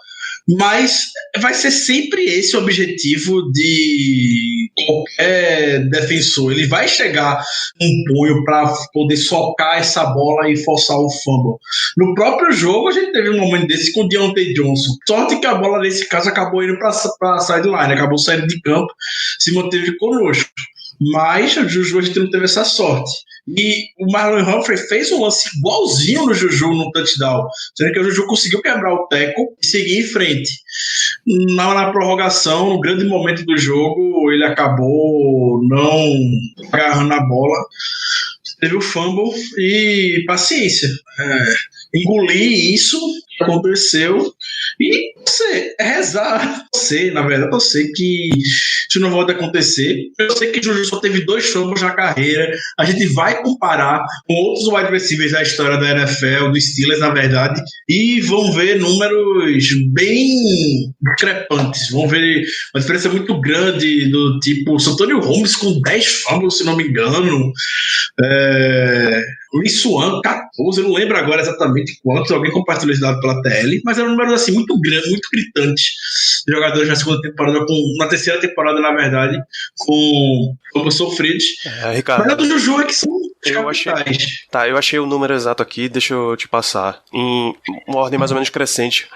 Mas vai ser sempre esse o objetivo de qualquer defensor. Ele vai chegar um punho para poder socar essa bola e forçar o fumble. No próprio jogo, a gente teve um momento desse com o Deontay Johnson. Sorte que a bola, nesse caso, acabou indo para a sideline, acabou saindo de campo, se manteve conosco. Mas o Juju, a gente não teve essa sorte. E o Marlon Humphrey fez um lance igualzinho no Juju no touchdown, sendo que o Juju conseguiu quebrar o tackle e seguir em frente. Na prorrogação, no grande momento do jogo, ele acabou não agarrando a bola. Teve o fumble e paciência. Engolir isso que aconteceu e rezar. Na verdade, eu sei que isso não vai acontecer. Eu sei que o Juju só teve 2 fumbles na carreira. A gente vai comparar com outros wide receivers da história da NFL, dos Steelers, na verdade, e vão ver números bem discrepantes. Vão ver uma diferença muito grande do tipo Santonio Holmes com 10 fumbles, se não me engano. Lee Swan, 14, eu não lembro agora exatamente quantos, alguém compartilhou esse dado pela TL, mas eram números assim muito grandes, muito gritantes, de jogadores na segunda temporada, na terceira temporada, na verdade, com sofridos. Ricardo, mas a do Juju é que são eu achei o número exato aqui, deixa eu te passar, em uma ordem mais ou menos crescente.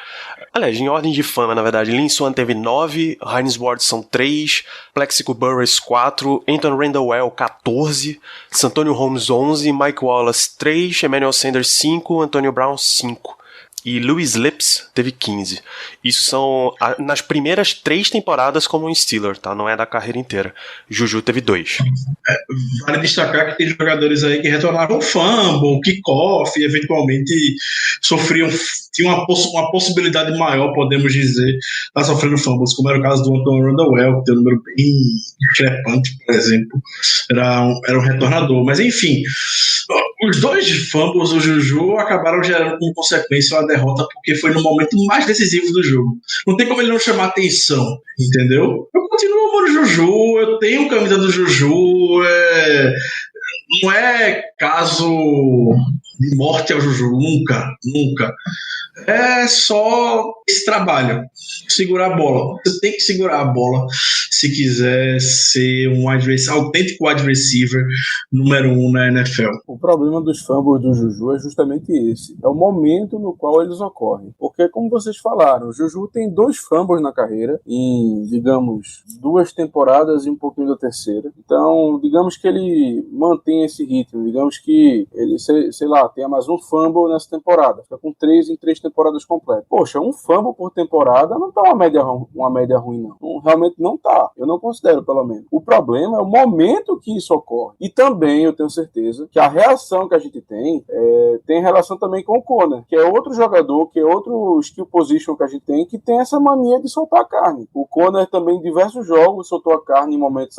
Aliás, em ordem de fama, na verdade, Lynn Swann teve 9, Hines Ward são 3, Plexico Burress 4, Anton Randall 14, Santonio Holmes 11, Mike Wallace 3, Emmanuel Sanders 5, Antonio Brown 5. e Louis Lips teve 15. Isso são nas primeiras 3 temporadas como um Steeler, tá? Não é da carreira inteira. Juju teve 2. Vale destacar que tem jogadores aí que retornaram fumble, kickoff, e eventualmente tinham uma possibilidade maior, podemos dizer, tá sofrendo fumbles, como era o caso do Anton Randall, que tem um número bem discrepante, por exemplo. Era um retornador. Mas enfim, os 2 fumbles do Juju acabaram gerando como consequência uma derrota, porque foi no momento mais decisivo do jogo. Não tem como ele não chamar atenção, entendeu? Eu continuo amando o Juju, eu tenho camisa do Juju, não é caso de morte ao Juju, nunca. É só esse trabalho, segurar a bola. Você tem que segurar a bola se quiser ser um autêntico wide receiver número 1 na NFL. O problema dos fumbles do Juju é justamente esse. É o momento no qual eles ocorrem. Porque, como vocês falaram, o Juju tem 2 fumbles na carreira, em, digamos, 2 temporadas e um pouquinho da terceira. Então, digamos que ele mantém esse ritmo. Digamos que ele, sei lá, tenha mais um fumble nessa temporada. Fica com 3 em 3 temporadas completas. Poxa, um fumble por temporada não tá uma média ruim, não. Realmente não tá. Eu não considero, pelo menos. O problema é o momento que isso ocorre. E também, eu tenho certeza, que a reação que a gente tem relação também com o Conner, que é outro jogador, que é outro skill position que a gente tem, que tem essa mania de soltar a carne. O Conner também, em diversos jogos, soltou a carne em momentos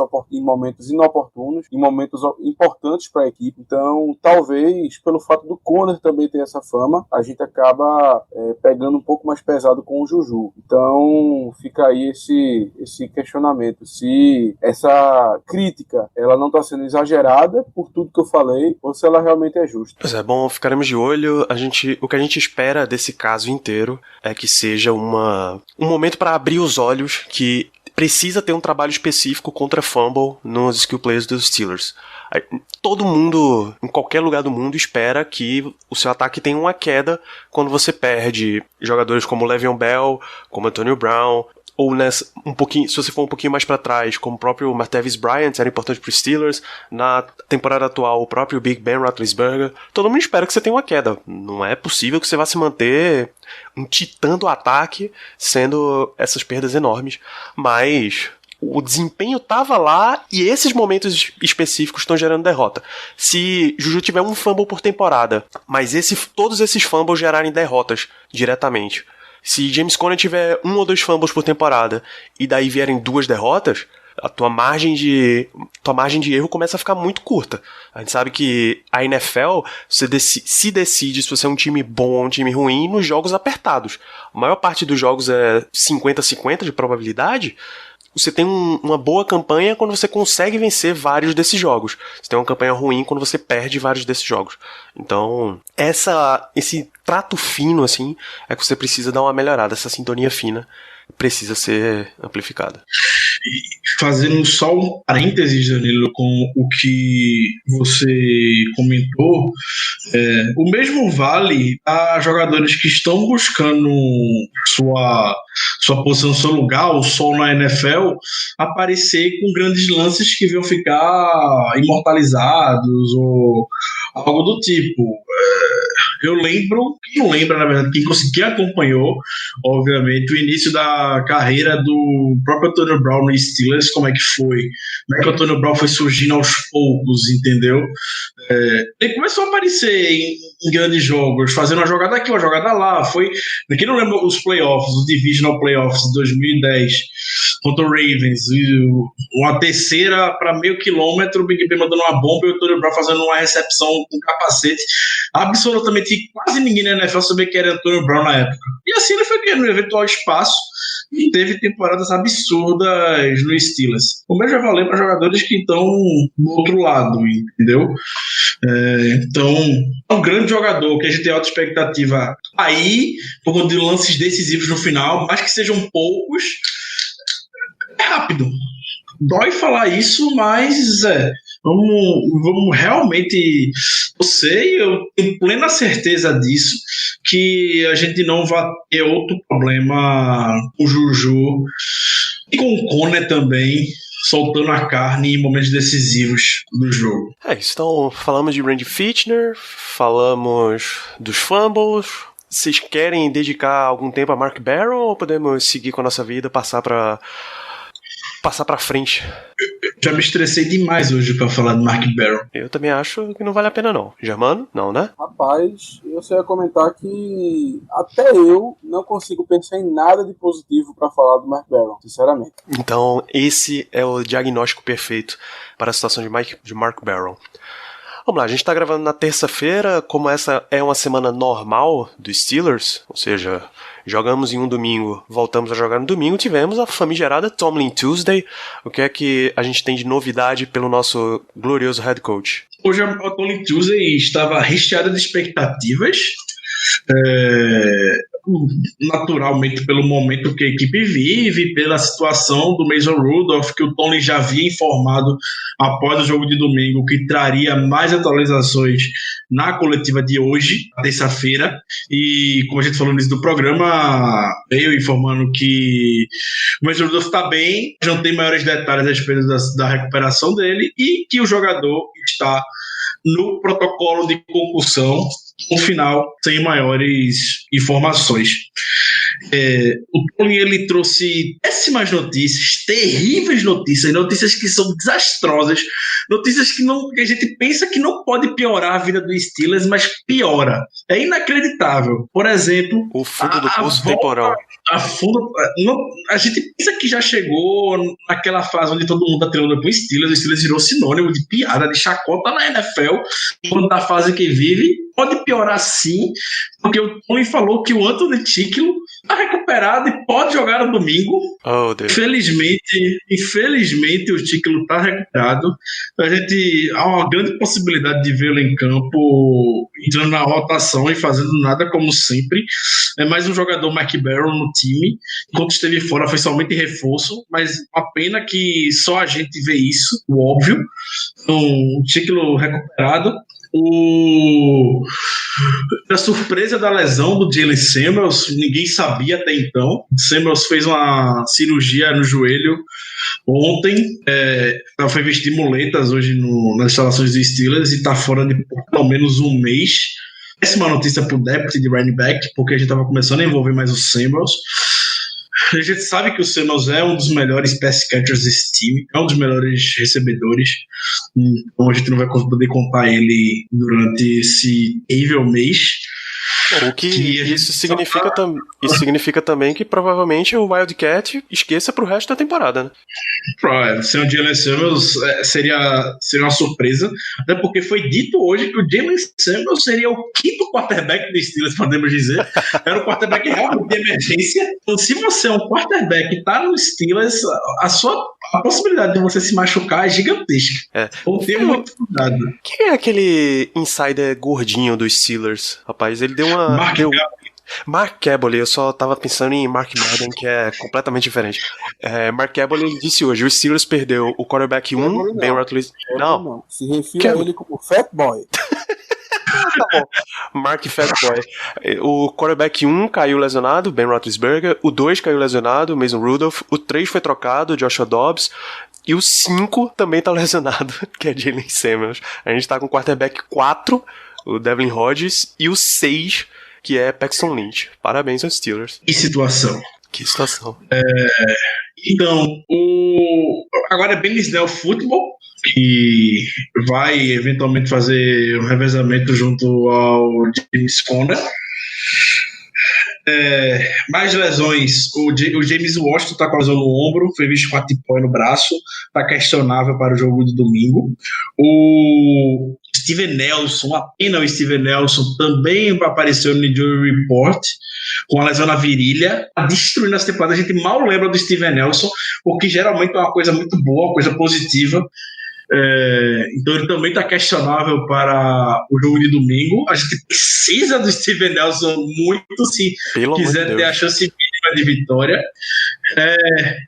inoportunos, em momentos importantes para a equipe. Então, talvez, pelo fato do Conner também ter essa fama, a gente acaba pegando um pouco mais pesado com o Juju. Então, fica aí esse questionamento. Se essa crítica, ela não está sendo exagerada por tudo que eu falei, ou se ela realmente é justa. Pois é, bom, ficaremos de olho. O que a gente espera desse caso inteiro é que seja um momento para abrir os olhos que precisa ter um trabalho específico contra fumble nos skill players dos Steelers. Todo mundo, em qualquer lugar do mundo, espera que o seu ataque tenha uma queda quando você perde jogadores como Le'Veon Bell, como Antonio Brown, ou se você for um pouquinho mais para trás, como o próprio Martavis Bryant, era importante para os Steelers. Na temporada atual, o próprio Big Ben Roethlisberger. Todo mundo espera que você tenha uma queda. Não é possível que você vá se manter um titã do ataque, sendo essas perdas enormes. Mas o desempenho estava lá e esses momentos específicos estão gerando derrota. Se Juju tiver um fumble por temporada, mas todos esses fumbles gerarem derrotas diretamente. Se James Conner tiver 1 ou 2 fumbles por temporada e daí vierem 2 derrotas, a tua margem de erro começa a ficar muito curta. A gente sabe que a NFL se decide se você é um time bom ou um time ruim nos jogos apertados. A maior parte dos jogos é 50-50 de probabilidade. Você tem uma boa campanha quando você consegue vencer vários desses jogos. Você tem uma campanha ruim quando você perde vários desses jogos. Então, esse trato fino, assim, é que você precisa dar uma melhorada. Essa sintonia fina precisa ser amplificada. E fazendo só um parênteses, Danilo, com o que você comentou, o mesmo vale a jogadores que estão buscando sua posição, seu lugar, o sol na NFL, aparecer com grandes lances que vão ficar imortalizados ou algo do tipo. Eu lembro, quem não lembra, na verdade, quem acompanhou, obviamente, o início da carreira do próprio Antonio Brown no Steelers, como é que foi? Como é que o Antonio Brown foi surgindo aos poucos, entendeu? Ele começou a aparecer em grandes jogos, fazendo uma jogada aqui, uma jogada lá. Quem não lembra os playoffs, os Divisional Playoffs de 2010, contra o Ravens, uma terceira para meio quilômetro, o Big Ben mandando uma bomba e o Antonio Brown fazendo uma recepção com capacete. Absolutamente quase ninguém na NFL sabia que era Antonio Brown na época. E assim ele foi ganhando um eventual espaço e teve temporadas absurdas no Steelers. O mesmo já valeu para jogadores que estão do outro lado, entendeu? Então, é um grande jogador que a gente tem alta expectativa aí, por conta de lances decisivos no final, mas que sejam poucos. É rápido. Dói falar isso, mas vamos realmente. Eu tenho plena certeza disso, que a gente não vai ter outro problema com o Juju e com o Conner também, soltando a carne em momentos decisivos do jogo. Então falamos de Randy Fitchner, falamos dos fumbles, Vocês querem dedicar algum tempo a Mark Barron ou podemos seguir com a nossa vida, passar pra frente? Já me estressei demais hoje pra falar de Mark Barron. Eu também acho que não vale a pena não. Germano? Não, né? Rapaz, eu só ia comentar que até eu não consigo pensar em nada de positivo pra falar do Mark Barron, sinceramente. Então, esse é o diagnóstico perfeito para a situação de Mark Barron. Vamos lá, a gente tá gravando na terça-feira, como essa é uma semana normal dos Steelers, ou seja, jogamos em um domingo, voltamos a jogar no domingo, tivemos a famigerada Tomlin Tuesday. O que é que a gente tem de novidade pelo nosso glorioso head coach? Hoje a Tomlin Tuesday estava recheada de expectativas, naturalmente pelo momento que a equipe vive, pela situação do Mason Rudolph, que o Tony já havia informado após o jogo de domingo que traria mais atualizações na coletiva de hoje, terça-feira, e como a gente falou no início do programa, veio informando que o Mason Rudolph está bem, não tem maiores detalhes a respeito da recuperação dele e que o jogador está no protocolo de concussão, no final, sem maiores informações. O Tony, ele trouxe péssimas notícias, terríveis notícias, notícias que são desastrosas, notícias que a gente pensa que não pode piorar a vida do Steelers, mas piora. É inacreditável. Por exemplo, o fundo do poço temporal. A gente pensa que já chegou naquela fase onde todo mundo tá treinando com o Steelers virou sinônimo de piada, de chacota na NFL, quando da fase que vive. Pode piorar sim, porque o Tony falou que o Anthony Tickle está recuperado e pode jogar no domingo. Oh, Deus. Infelizmente o Tickle está recuperado. Há uma grande possibilidade de vê-lo em campo entrando na rotação e fazendo nada como sempre. É mais um jogador Mark Barron no time. Enquanto esteve fora foi somente reforço, mas uma pena que só a gente vê isso, o óbvio. Então, o Tickle recuperado. A surpresa da lesão do Jalen Samuels, ninguém sabia até então. Samuels fez uma cirurgia no joelho ontem, foi vestir muletas hoje nas instalações do Steelers e está fora de pelo menos um mês. Péssima notícia para o depth de running back, porque a gente estava começando a envolver mais o Samuels. A gente sabe que o Samuels é um dos melhores pass catchers desse time, é um dos melhores recebedores, então a gente não vai poder contar ele durante esse terrível mês. O que isso significa também que provavelmente o Wildcat esqueça pro resto da temporada, né? Sem o Jalen Samuels seria uma surpresa, até porque foi dito hoje que o Jalen Samuels seria o quinto quarterback do Steelers, podemos dizer. Era um quarterback realmente de emergência. Então, se você é um quarterback e tá no Steelers, a possibilidade de você se machucar é gigantesca. Então, tenha muito cuidado. Quem é aquele insider gordinho dos Steelers? Rapaz, ele deu uma... Mark Kaboly, eu só tava pensando em Mark Madden, que é completamente diferente. Mark Kaboly disse hoje, o Steelers perdeu o quarterback 1, Ben Roethlisberger... Não. Se refira a ele como Fat Boy. Tá bom. Mark Fat Boy. O quarterback 1 caiu lesionado, Ben Roethlisberger. O 2 caiu lesionado, Mason Rudolph. O 3 foi trocado, Joshua Dobbs. E o 5 também tá lesionado, que é Jalen Samuels. A gente tá com o quarterback 4, o Devlin Hodges. E o 6, que é Paxton Lynch. Parabéns aos Steelers. Que situação. Então, agora é Ben Snell Football, que vai eventualmente fazer um revezamento junto ao James Conner. Mais lesões. O James Washington está com a lesão no ombro, foi visto com a tipóia no braço, está questionável para o jogo de domingo. O Steven Nelson, a pena o Steven Nelson, também apareceu no Injury Report com a lesão na virilha, tá destruindo essa temporada. A gente mal lembra do Steven Nelson, porque geralmente é uma coisa muito boa, uma coisa positiva. Então ele também está questionável para o jogo de domingo. A gente precisa do Steven Nelson muito se quiser ter a chance mínima de vitória.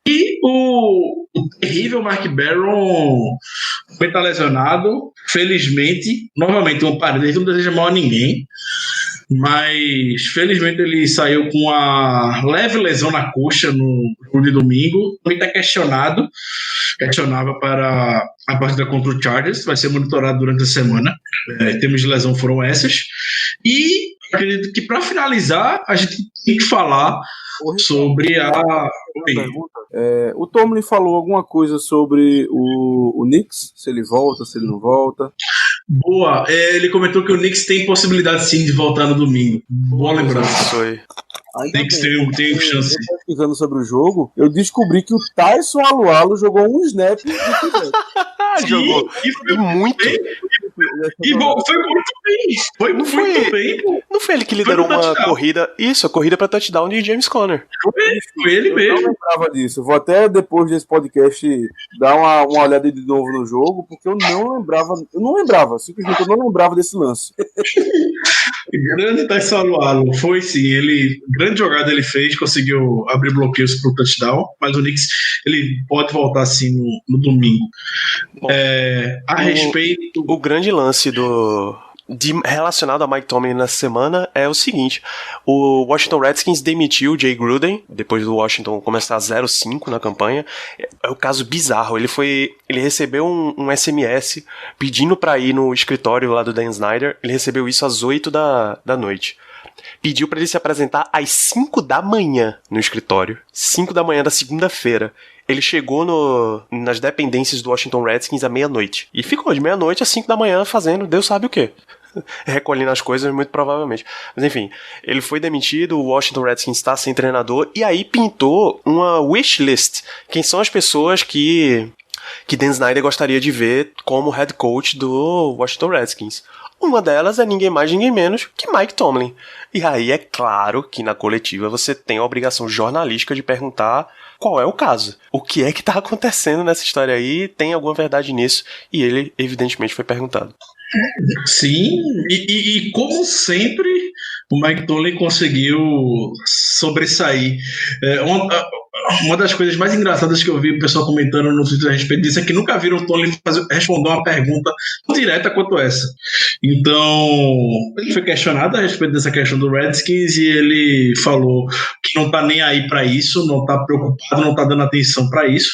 E o terrível Mark Barron também está lesionado, felizmente. Novamente, um parede não deseja mal a ninguém, mas felizmente ele saiu com uma leve lesão na coxa no jogo de domingo. Também está questionável para a partida contra o Chargers, vai ser monitorado durante a semana. Termos de lesão foram essas. E acredito que para finalizar, a gente tem que falar sobre o Tomlin falou alguma coisa sobre o Knicks, se ele volta, se ele não volta. Boa, ele comentou que o Knicks tem possibilidade sim de voltar no domingo. Boa lembrança. Isso aí. O Knicks tem chance. Pesquisando sobre o jogo, eu descobri que o Tyson Alualo jogou um snap. Jogou. E foi muito. E foi muito bem. Foi muito bem. Não foi ele que liderou uma corrida. Isso, a corrida pra touchdown de James Conner. Foi ele mesmo. Eu não lembrava disso. Vou até depois desse podcast dar uma olhada de novo no jogo, porque eu não lembrava. Simplesmente eu não lembrava desse lance. Grande Tyson Alualo. Foi sim. Grande jogada ele fez, conseguiu abrir bloqueios pro touchdown, mas o Knicks ele pode voltar assim no domingo. Bom, a respeito. O grande lance relacionado a Mike Tomlin nessa semana é o seguinte: o Washington Redskins demitiu o Jay Gruden depois do Washington começar 0-5 na campanha. É um caso bizarro. Ele recebeu um SMS pedindo pra ir no escritório lá do Dan Snyder. Ele recebeu isso às 8 da noite. Pediu pra ele se apresentar às 5 da manhã no escritório. 5 da manhã da segunda-feira. Ele chegou nas dependências do Washington Redskins à meia-noite. E ficou de meia-noite às 5 da manhã fazendo Deus sabe o quê. Recolhendo as coisas, muito provavelmente. Mas enfim, ele foi demitido, o Washington Redskins está sem treinador, e aí pintou uma wishlist. Quem são as pessoas que Dan Snyder gostaria de ver como head coach do Washington Redskins? Uma delas é ninguém mais, ninguém menos que Mike Tomlin. E aí é claro que na coletiva você tem a obrigação jornalística de perguntar qual é o caso. O que é que tá acontecendo nessa história aí? Tem alguma verdade nisso? E ele, evidentemente, foi perguntado. Sim, e como sempre, o Mike Tomlin conseguiu sobressair. Uma das coisas mais engraçadas que eu vi o pessoal comentando no Twitter a respeito disso é que nunca viram o Tomlin responder uma pergunta tão direta quanto essa. Então, ele foi questionado a respeito dessa questão do Redskins e ele falou que não tá nem aí para isso, não tá preocupado, não tá dando atenção para isso,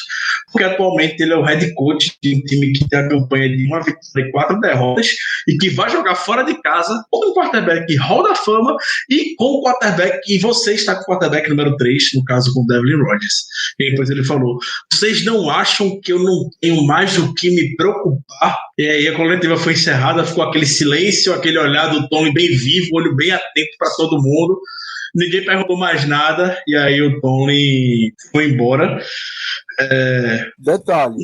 porque atualmente ele é o head coach de um time que tem a campanha de 1 vitória e 4 derrotas e que vai jogar fora de casa com um quarterback Hall da Fama e com o quarterback, e você está com o quarterback número 3, no caso com o Devlin Rodgers. E depois ele falou: vocês não acham que eu não tenho mais do que me preocupar? E aí a coletiva foi encerrada, ficou aquele silêncio, aquele olhar do Tomlin bem vivo, olho bem atento para todo mundo. Ninguém perguntou mais nada, e aí o Tomlin foi embora. Detalhe,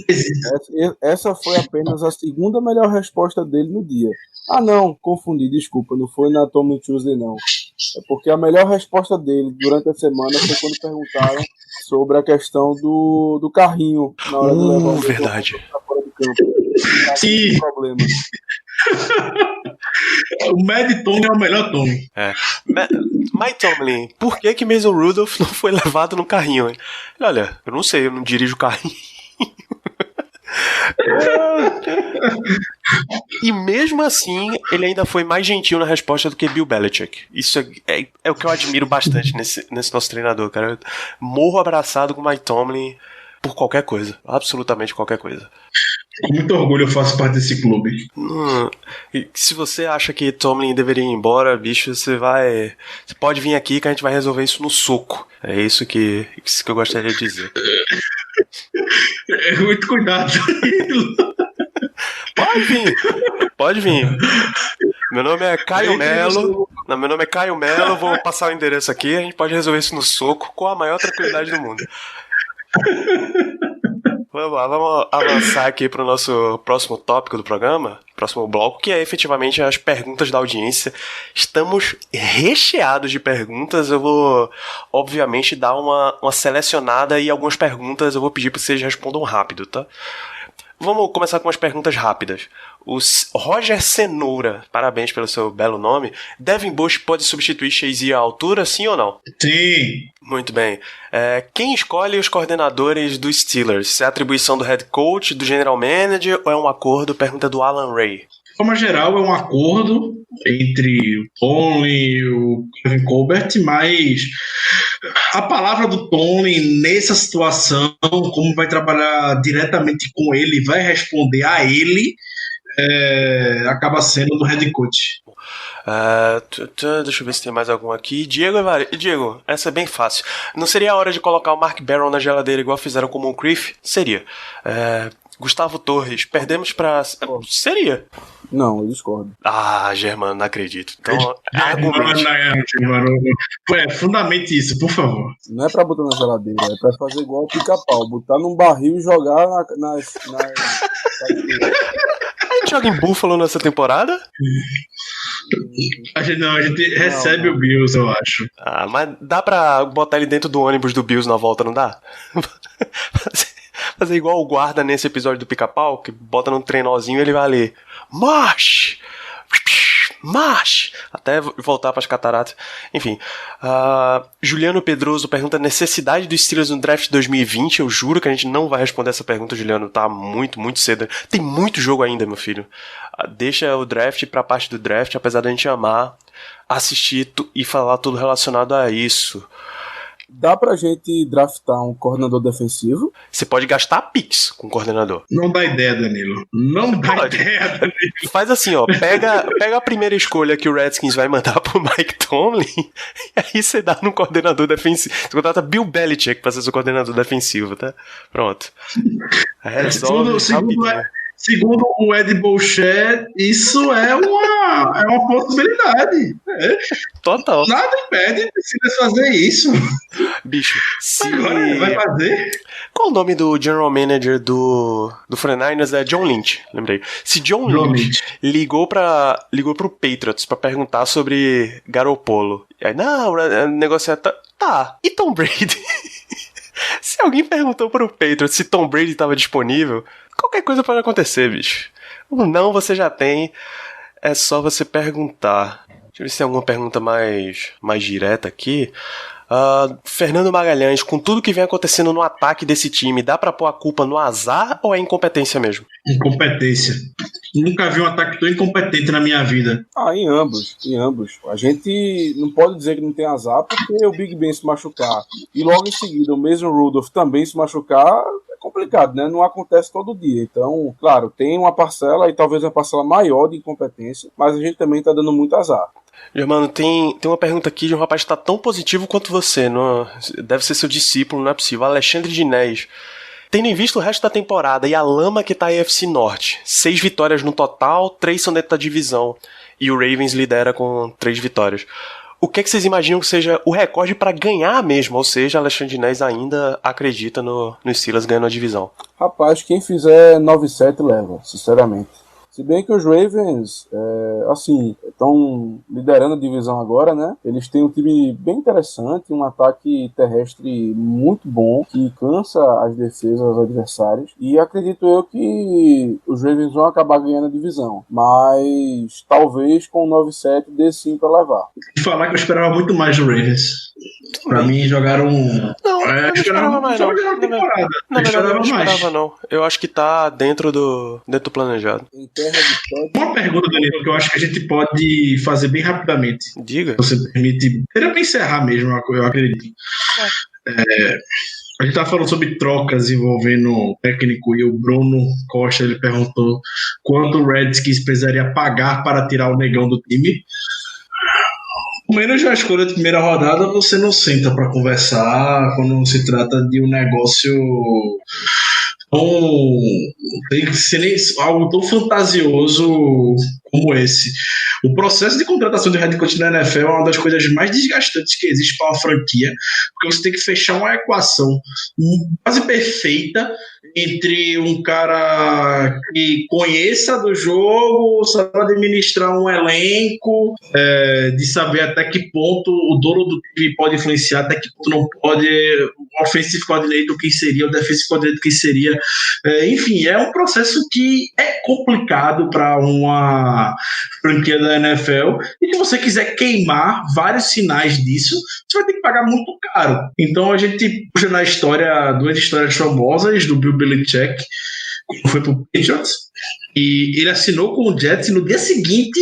essa foi apenas a segunda melhor resposta dele no dia. Ah não, confundi, desculpa, não foi na Tomlin Tuesday não. É porque a melhor resposta dele durante a semana foi quando perguntaram sobre a questão do carrinho na hora de levar o verdade. Pra fora do campo. Sim. Problema. O Mad Tomlin é o melhor Tomlin. Mike Tomlin, por que Mason Rudolph não foi levado no carrinho? Hein? Olha, eu não sei, eu não dirijo o carrinho. E mesmo assim, ele ainda foi mais gentil na resposta do que Bill Belichick. Isso é o que eu admiro bastante nesse nosso treinador, cara. Eu morro abraçado com o Mike Tomlin por qualquer coisa, absolutamente qualquer coisa. Com muito orgulho eu faço parte desse clube. Se você acha que Tomlin deveria ir embora, bicho, você pode vir aqui que a gente vai resolver isso no soco. É isso que eu gostaria de dizer. Muito cuidado. Pode vir. Meu nome é Caio Melo. Meu nome é Caio Melo. Vou passar o endereço aqui. A gente pode resolver isso no soco com a maior tranquilidade do mundo. Vamos lá, vamos avançar aqui para o nosso próximo tópico do programa, próximo bloco, que é efetivamente as perguntas da audiência. Estamos recheados de perguntas. Eu vou, obviamente, dar uma selecionada e algumas perguntas eu vou pedir para vocês respondam rápido, tá? Vamos começar com umas perguntas rápidas. O Roger Cenoura, parabéns pelo seu belo nome. Devin Bush pode substituir Shazier à altura, sim ou não? Sim. Muito bem. Quem escolhe os coordenadores dos Steelers? É a atribuição do head coach, do general manager ou é um acordo? Pergunta do Alan Ray. De forma geral, é um acordo entre o Tomlin e o Kevin Colbert, mas a palavra do Tomlin nessa situação, como vai trabalhar diretamente com ele, vai responder a ele, acaba sendo do head coach. Deixa eu ver se tem mais algum aqui. Diego, essa é bem fácil. Não seria a hora de colocar o Mark Barron na geladeira igual fizeram com o Moncrief? Seria. Gustavo Torres, perdemos pra... Seria. Não, eu discordo. Germano, não acredito. Então, argumente. Fundamente isso, por favor. Não é pra botar na geladeira, é pra fazer igual o Pica-Pau. Botar num barril e jogar nas... A gente joga em Buffalo nessa temporada? A gente recebe o Bills, eu acho. Mas dá pra botar ele dentro do ônibus do Bills na volta, não dá? Fazer igual o guarda nesse episódio do Pica-Pau, que bota num trenózinho e ele vai ali, march! Até voltar para as cataratas. Enfim, Juliano Pedroso pergunta: necessidade dos Steelers no draft 2020? Eu juro que a gente não vai responder essa pergunta, Juliano. Tá muito, muito cedo. Tem muito jogo ainda, meu filho. Deixa o draft pra parte do draft, apesar da gente amar assistir e falar tudo relacionado a isso. Dá pra gente draftar um coordenador defensivo? Você pode gastar pix com o coordenador. Não dá ideia, Danilo. Não dá ideia, Danilo. Faz assim, ó. Pega a primeira escolha que o Redskins vai mandar pro Mike Tomlin e aí você dá no coordenador defensivo. Você contrata Bill Belichick pra ser seu coordenador defensivo, tá? Pronto. Segundo o Ed Boucher, isso é uma possibilidade. Total. Nada impede de fazer isso. Bicho, Agora vai fazer. Qual o nome do general manager do 49ers? É John Lynch, lembrei. Se John Lynch ligou pro Patriots pra perguntar sobre Garoppolo. Aí, não, o negócio é... Tá, e Tom Brady? Se alguém perguntou pro Patriots se Tom Brady estava disponível, qualquer coisa pode acontecer, bicho. Não, você já tem. É só você perguntar. Deixa eu ver se tem alguma pergunta mais direta aqui. Fernando Magalhães, com tudo que vem acontecendo no ataque desse time, dá pra pôr a culpa no azar ou é incompetência mesmo? Incompetência. Nunca vi um ataque tão incompetente na minha vida. Em ambos. A gente não pode dizer que não tem azar, porque o Big Ben se machucar e logo em seguida o Mason Rudolph também se machucar, é complicado, né? Não acontece todo dia. Então, claro, tem uma parcela e talvez uma parcela maior de incompetência, mas a gente também tá dando muito azar. Germano, tem uma pergunta aqui de um rapaz que tá tão positivo quanto você. Não, deve ser seu discípulo, não é possível. Alexandre Dinés. Tendo em vista o resto da temporada e a lama que tá a AFC Norte, 6 vitórias no total, 3 são dentro da divisão, e o Ravens lidera com 3 vitórias. O que vocês imaginam que seja o recorde para ganhar mesmo? Ou seja, Alexandre Dinés ainda acredita no Steelers ganhando a divisão. Rapaz, quem fizer 9-7 leva, sinceramente. Se bem que os Ravens, estão liderando a divisão agora, né? Eles têm um time bem interessante, um ataque terrestre muito bom, que cansa as defesas dos adversários. E acredito eu que os Ravens vão acabar ganhando a divisão. Mas talvez com 9-7 dê sim pra levar. Vou falar que eu esperava muito mais do Ravens. Pra mim, jogaram... Não, eu não esperava mais, não. Não esperava, não. Eu acho que tá dentro do planejado. Uma pergunta, Danilo, que eu acho que a gente pode fazer bem rapidamente. Diga. Se você permite. Seria pra encerrar mesmo, eu acredito. A gente tava falando sobre trocas envolvendo o técnico e o Bruno Costa, ele perguntou quanto o Redskins precisaria pagar para tirar o negão do time. Menos na escolha de primeira rodada, você não senta para conversar quando se trata de um negócio tem que ser algo tão fantasioso como esse. O processo de contratação de head coach na NFL é uma das coisas mais desgastantes que existe para uma franquia, porque você tem que fechar uma equação quase perfeita entre um cara que conheça do jogo, sabe administrar um elenco, de saber até que ponto o dono do time pode influenciar, até que ponto não pode, o offensive coordinator quem seria, o defensive coordinator quem seria. Enfim, é um processo que é complicado para uma franquia da NFL, e se você quiser queimar vários sinais disso, você vai ter que pagar muito caro. Então a gente puxa na história, duas histórias famosas do Bill Belichick, quando foi pro Patriots, e ele assinou com o Jets, e no dia seguinte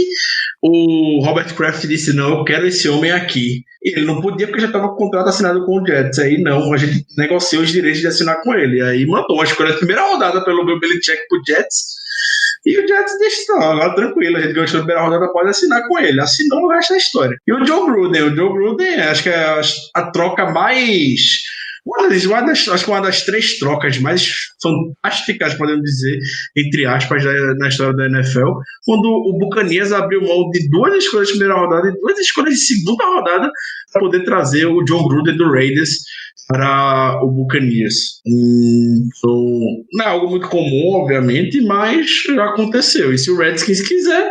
o Robert Kraft disse: não, eu quero esse homem aqui. E ele não podia porque já estava com o contrato assinado com o Jets. Aí não, a gente negociou os direitos de assinar com ele. Aí mandou uma escolha de primeira rodada pelo Bill Belichick pro Jets, E o Jets disse, não, agora tranquilo, a gente ganhou a primeira rodada, pode assinar com ele. Assinou o resto da história. E o John Gruden, acho que é a troca mais... acho que uma das 3 trocas mais fantásticas, podemos dizer, entre aspas, na história da NFL, quando o Buccaneers abriu mão de 2 escolhas de primeira rodada e 2 escolhas de segunda rodada para poder trazer o John Gruden do Raiders para o Buccaneers. Então, não é algo muito comum, obviamente, mas já aconteceu. E se o Redskins quiser,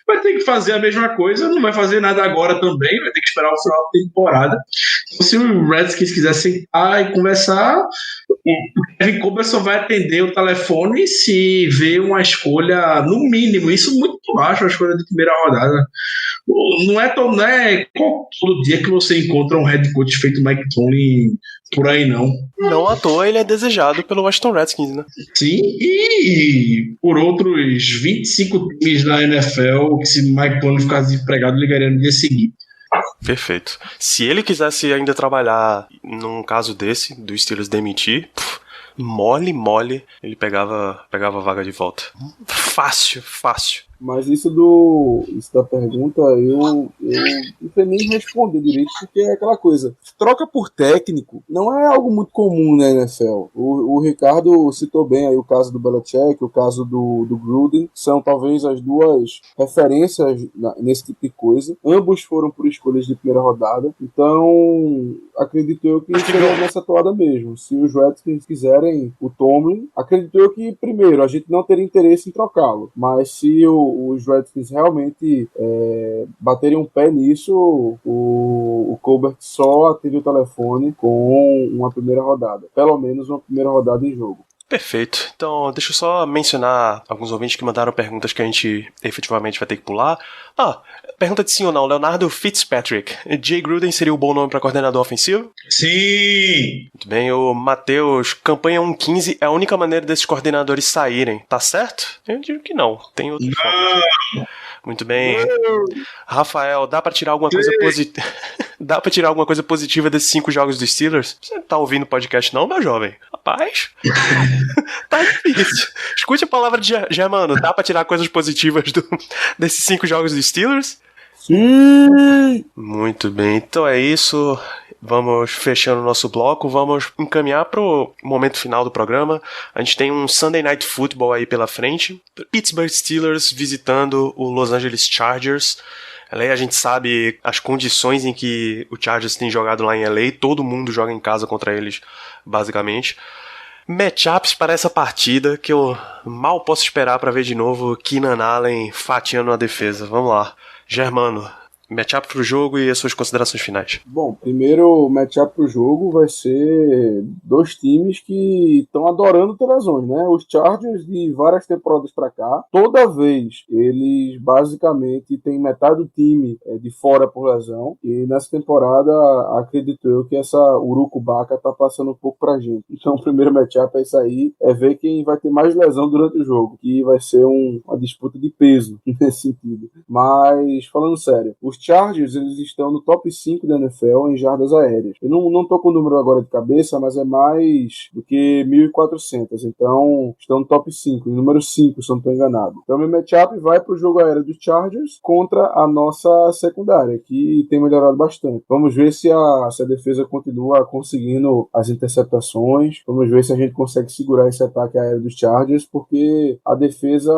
vai ter que fazer a mesma coisa, não vai fazer nada agora também, vai ter que esperar o final da temporada. Então, se o Redskins quiser sentar e conversar, o Kevin Colbert só vai atender o telefone se vê uma escolha, no mínimo, isso muito baixo, a escolha de primeira rodada. Não é todo dia que você encontra um head coach feito Mike Tomlin por aí, não. Não à toa ele é desejado pelo Washington Redskins, né? Sim, e por outros 25 times da NFL, que se Mike Tomlin ficasse desempregado, ligaria no dia seguinte. Perfeito. Se ele quisesse ainda trabalhar num caso desse, do Steelers demitir, mole, ele pegava a vaga de volta. Fácil. Mas isso da pergunta, eu não sei nem responder direito, porque é aquela coisa. Troca por técnico não é algo muito comum na NFL. O Ricardo citou bem aí o caso do Belichick, o caso do Gruden, são talvez as 2 referências nesse tipo de coisa. Ambos foram por escolhas de primeira rodada, então acredito eu que seria nessa toada mesmo. Se os Redskins quiserem o Tomlin, acredito eu que, primeiro, a gente não teria interesse em trocá-lo, mas se os Redskins realmente baterem um pé nisso, o Colbert só atende o telefone com uma primeira rodada, pelo menos uma primeira rodada em jogo. Perfeito. Então, deixa eu só mencionar alguns ouvintes que mandaram perguntas que a gente efetivamente vai ter que pular. Pergunta de sim ou não. Leonardo Fitzpatrick. Jay Gruden seria o bom nome para coordenador ofensivo? Sim! Muito bem. O Matheus, campanha 1-15 é a única maneira desses coordenadores saírem. Tá certo? Eu digo que não. Tem outras formas. Muito bem. Rafael, dá pra tirar alguma coisa positiva? Dá pra tirar alguma coisa positiva desses 5 jogos dos Steelers? Você não tá ouvindo o podcast não, meu jovem? Rapaz, tá difícil. Escute a palavra de Germano. Dá pra tirar coisas positivas desses 5 jogos dos Steelers? Sim! Muito bem, então é isso. Vamos fechando o nosso bloco, vamos encaminhar pro momento final do programa. A gente tem um Sunday Night Football aí pela frente. Pittsburgh Steelers visitando o Los Angeles Chargers. LA, a gente sabe as condições em que o Chargers tem jogado lá em LA. Todo mundo joga em casa contra eles, basicamente. Matchups para essa partida que eu mal posso esperar para ver de novo Keenan Allen fatiando a defesa. Vamos lá. Germano, matchup pro jogo e as suas considerações finais. Bom, primeiro matchup pro jogo vai ser 2 times que estão adorando ter lesões, né? Os Chargers de várias temporadas pra cá, toda vez eles basicamente têm metade do time de fora por lesão, e nessa temporada acredito eu que essa urucubaca tá passando um pouco pra gente. Então o primeiro matchup é isso aí, é ver quem vai ter mais lesão durante o jogo, que vai ser uma disputa de peso nesse sentido. Mas falando sério, os Chargers, eles estão no top 5 da NFL em jardas aéreas. Eu não tô com o número agora de cabeça, mas é mais do que 1.400. Então, estão no top 5, número 5, se eu não estou enganado. Então, meu matchup vai para o jogo aéreo dos Chargers contra a nossa secundária, que tem melhorado bastante. Vamos ver se a defesa continua conseguindo as interceptações. Vamos ver se a gente consegue segurar esse ataque aéreo dos Chargers, porque a defesa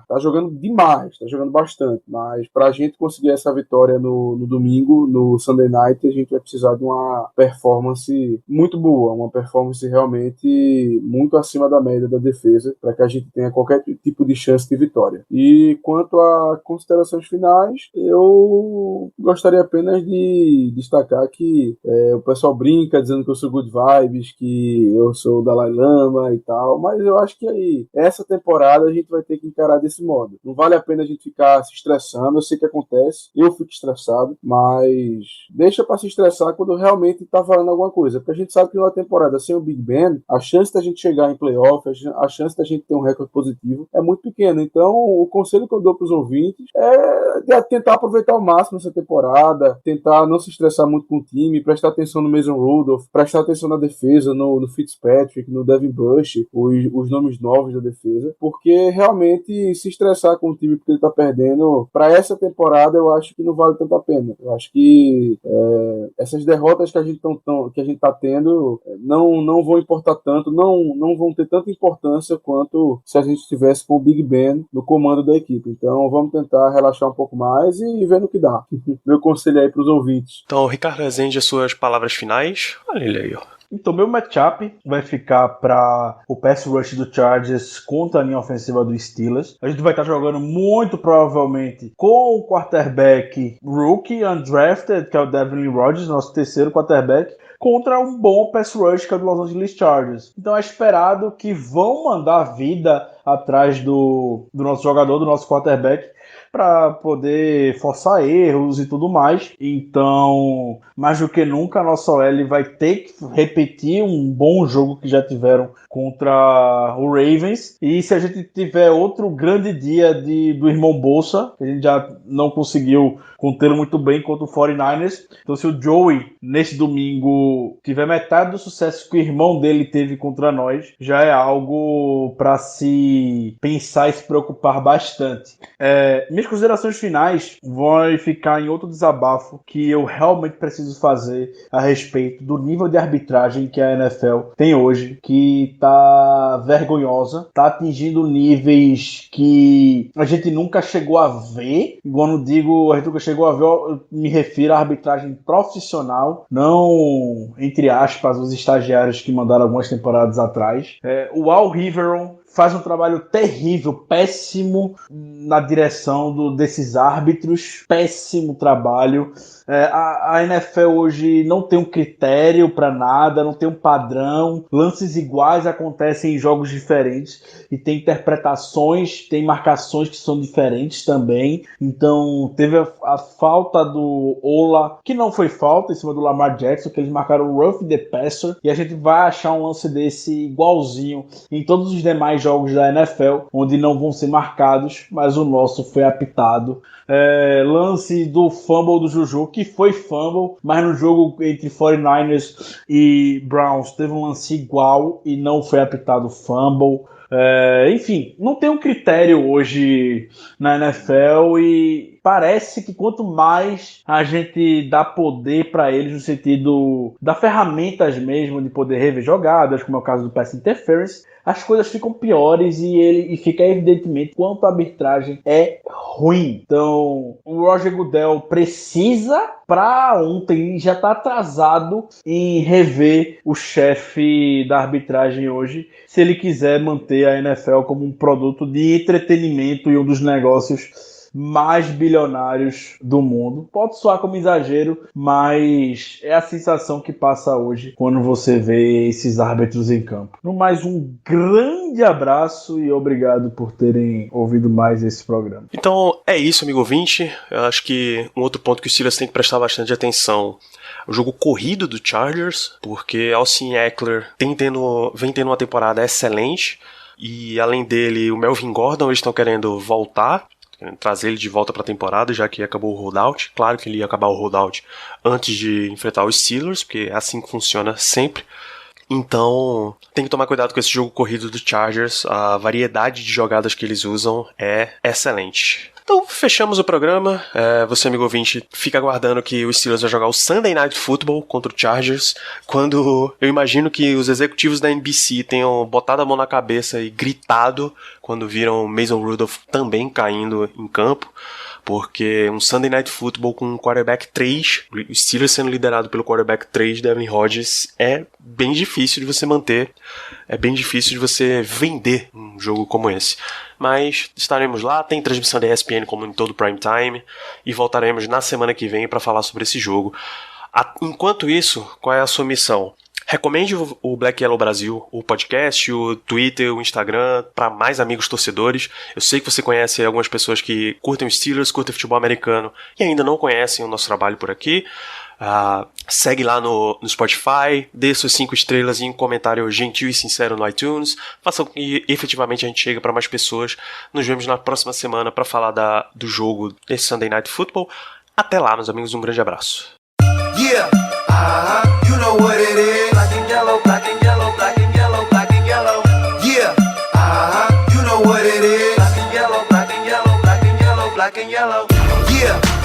tá jogando demais, tá jogando bastante. Mas para a gente conseguir essa vitória no domingo, no Sunday Night, a gente vai precisar de uma performance muito boa, uma performance realmente muito acima da média da defesa, para que a gente tenha qualquer tipo de chance de vitória. E quanto a considerações finais, eu gostaria apenas de destacar que o pessoal brinca dizendo que eu sou good vibes, que eu sou o Dalai Lama e tal, mas eu acho que aí, essa temporada a gente vai ter que encarar desse modo. Não vale a pena a gente ficar se estressando, eu sei que acontece, eu fico estressado, mas deixa para se estressar quando realmente tá valendo alguma coisa, porque a gente sabe que numa temporada sem o Big Ben, a chance da gente chegar em playoff, a chance da gente ter um recorde positivo é muito pequena. Então, o conselho que eu dou para os ouvintes é de tentar aproveitar ao máximo essa temporada, tentar não se estressar muito com o time, prestar atenção no Mason Rudolph, prestar atenção na defesa, no Fitzpatrick, no Devin Bush, os nomes novos da defesa, porque realmente se estressar com o time porque ele tá perdendo, para essa temporada eu acho que não vale tanto a pena. Eu acho que essas derrotas que a gente tá tendo não vão importar tanto, não vão ter tanta importância quanto se a gente estivesse com o Big Ben no comando da equipe. Então vamos tentar relaxar um pouco mais e ver no que dá. Meu conselho aí pros ouvintes. Então, Ricardo Rezende, as suas palavras finais. Olha ele aí, ó. Então, meu matchup vai ficar para o pass rush do Chargers contra a linha ofensiva do Steelers. A gente vai estar jogando muito provavelmente com o quarterback rookie undrafted, que é o Devlin Rodgers, nosso terceiro quarterback, contra um bom pass rush que é o do Los Angeles Chargers. Então é esperado que vão mandar vida atrás do nosso jogador, do nosso quarterback, para poder forçar erros e tudo mais. Então, mais do que nunca, a nossa OL vai ter que repetir um bom jogo que já tiveram contra o Ravens. E se a gente tiver outro grande dia do irmão Bolsa, que a gente já não conseguiu contê-lo muito bem contra o 49ers. Então, se o Joey, neste domingo, tiver metade do sucesso que o irmão dele teve contra nós, já é algo para se pensar e se preocupar bastante. Minhas considerações finais vão ficar em outro desabafo que eu realmente preciso fazer a respeito do nível de arbitragem que a NFL tem hoje, que tá vergonhosa, tá atingindo níveis que a gente nunca chegou a ver. E quando digo a gente nunca chegou a ver, eu me refiro à arbitragem profissional, não, entre aspas, os estagiários que mandaram algumas temporadas atrás. O Al Riveron faz um trabalho terrível, péssimo na direção desses árbitros, péssimo trabalho. A NFL hoje não tem um critério para nada, não tem um padrão, lances iguais acontecem em jogos diferentes e tem interpretações, tem marcações que são diferentes também. Então teve a falta do Ola, que não foi falta em cima do Lamar Jackson, que eles marcaram o Rough the Passer, e a gente vai achar um lance desse igualzinho em todos os demais jogos da NFL, onde não vão ser marcados, mas o nosso foi apitado. Lance do fumble do Juju, que foi fumble, mas no jogo entre 49ers e Browns teve um lance igual e não foi apitado fumble. Enfim, não tem um critério hoje na NFL e parece que quanto mais a gente dá poder para eles no sentido das ferramentas mesmo de poder rever jogadas, como é o caso do pass interference, as coisas ficam piores e fica evidentemente quanto a arbitragem é ruim. Então, o Roger Goodell precisa, para ontem, já está atrasado em rever o chefe da arbitragem hoje, se ele quiser manter a NFL como um produto de entretenimento e um dos negócios mais bilionários do mundo. Pode soar como exagero, mas é a sensação que passa hoje quando você vê esses árbitros em campo. No mais, um grande abraço e obrigado por terem ouvido mais esse programa. Então é isso, amigo ouvinte. Eu acho que um outro ponto que os Steelers têm que prestar bastante atenção, o jogo corrido do Chargers, porque Austin Ekeler vem tendo uma temporada excelente e além dele o Melvin Gordon eles estão querendo voltar, trazer ele de volta para a temporada, já que acabou o holdout. Claro que ele ia acabar o holdout antes de enfrentar os Steelers, porque é assim que funciona sempre. Então, tem que tomar cuidado com esse jogo corrido do Chargers. A variedade de jogadas que eles usam é excelente. Então, fechamos o programa. Você, amigo ouvinte, fica aguardando que o Steelers vai jogar o Sunday Night Football contra o Chargers, quando eu imagino que os executivos da NBC tenham botado a mão na cabeça e gritado quando viram Mason Rudolph também caindo em campo, porque um Sunday Night Football com um quarterback 3, o Steelers sendo liderado pelo quarterback 3, Devin Rodgers, é bem difícil de você manter, é bem difícil de você vender um jogo como esse. Mas estaremos lá, tem transmissão da ESPN como em todo prime time, e voltaremos na semana que vem para falar sobre esse jogo. Enquanto isso, qual é a sua missão? Recomende o Black Yellow Brasil, o podcast, o Twitter, o Instagram, para mais amigos torcedores. Eu sei que você conhece algumas pessoas que curtem os Steelers, curtem futebol americano e ainda não conhecem o nosso trabalho por aqui. Segue lá no Spotify, dê suas 5 estrelas e um comentário gentil e sincero no iTunes. Faça com que efetivamente a gente chegue para mais pessoas. Nos vemos na próxima semana para falar do jogo desse Sunday Night Football. Até lá, meus amigos, um grande abraço. Yeah, you know what it is. Black and yellow, black and yellow, black and yellow, black and yellow. Yeah, you know what it is. Black and yellow, black and yellow, black and yellow, black and yellow. Yeah.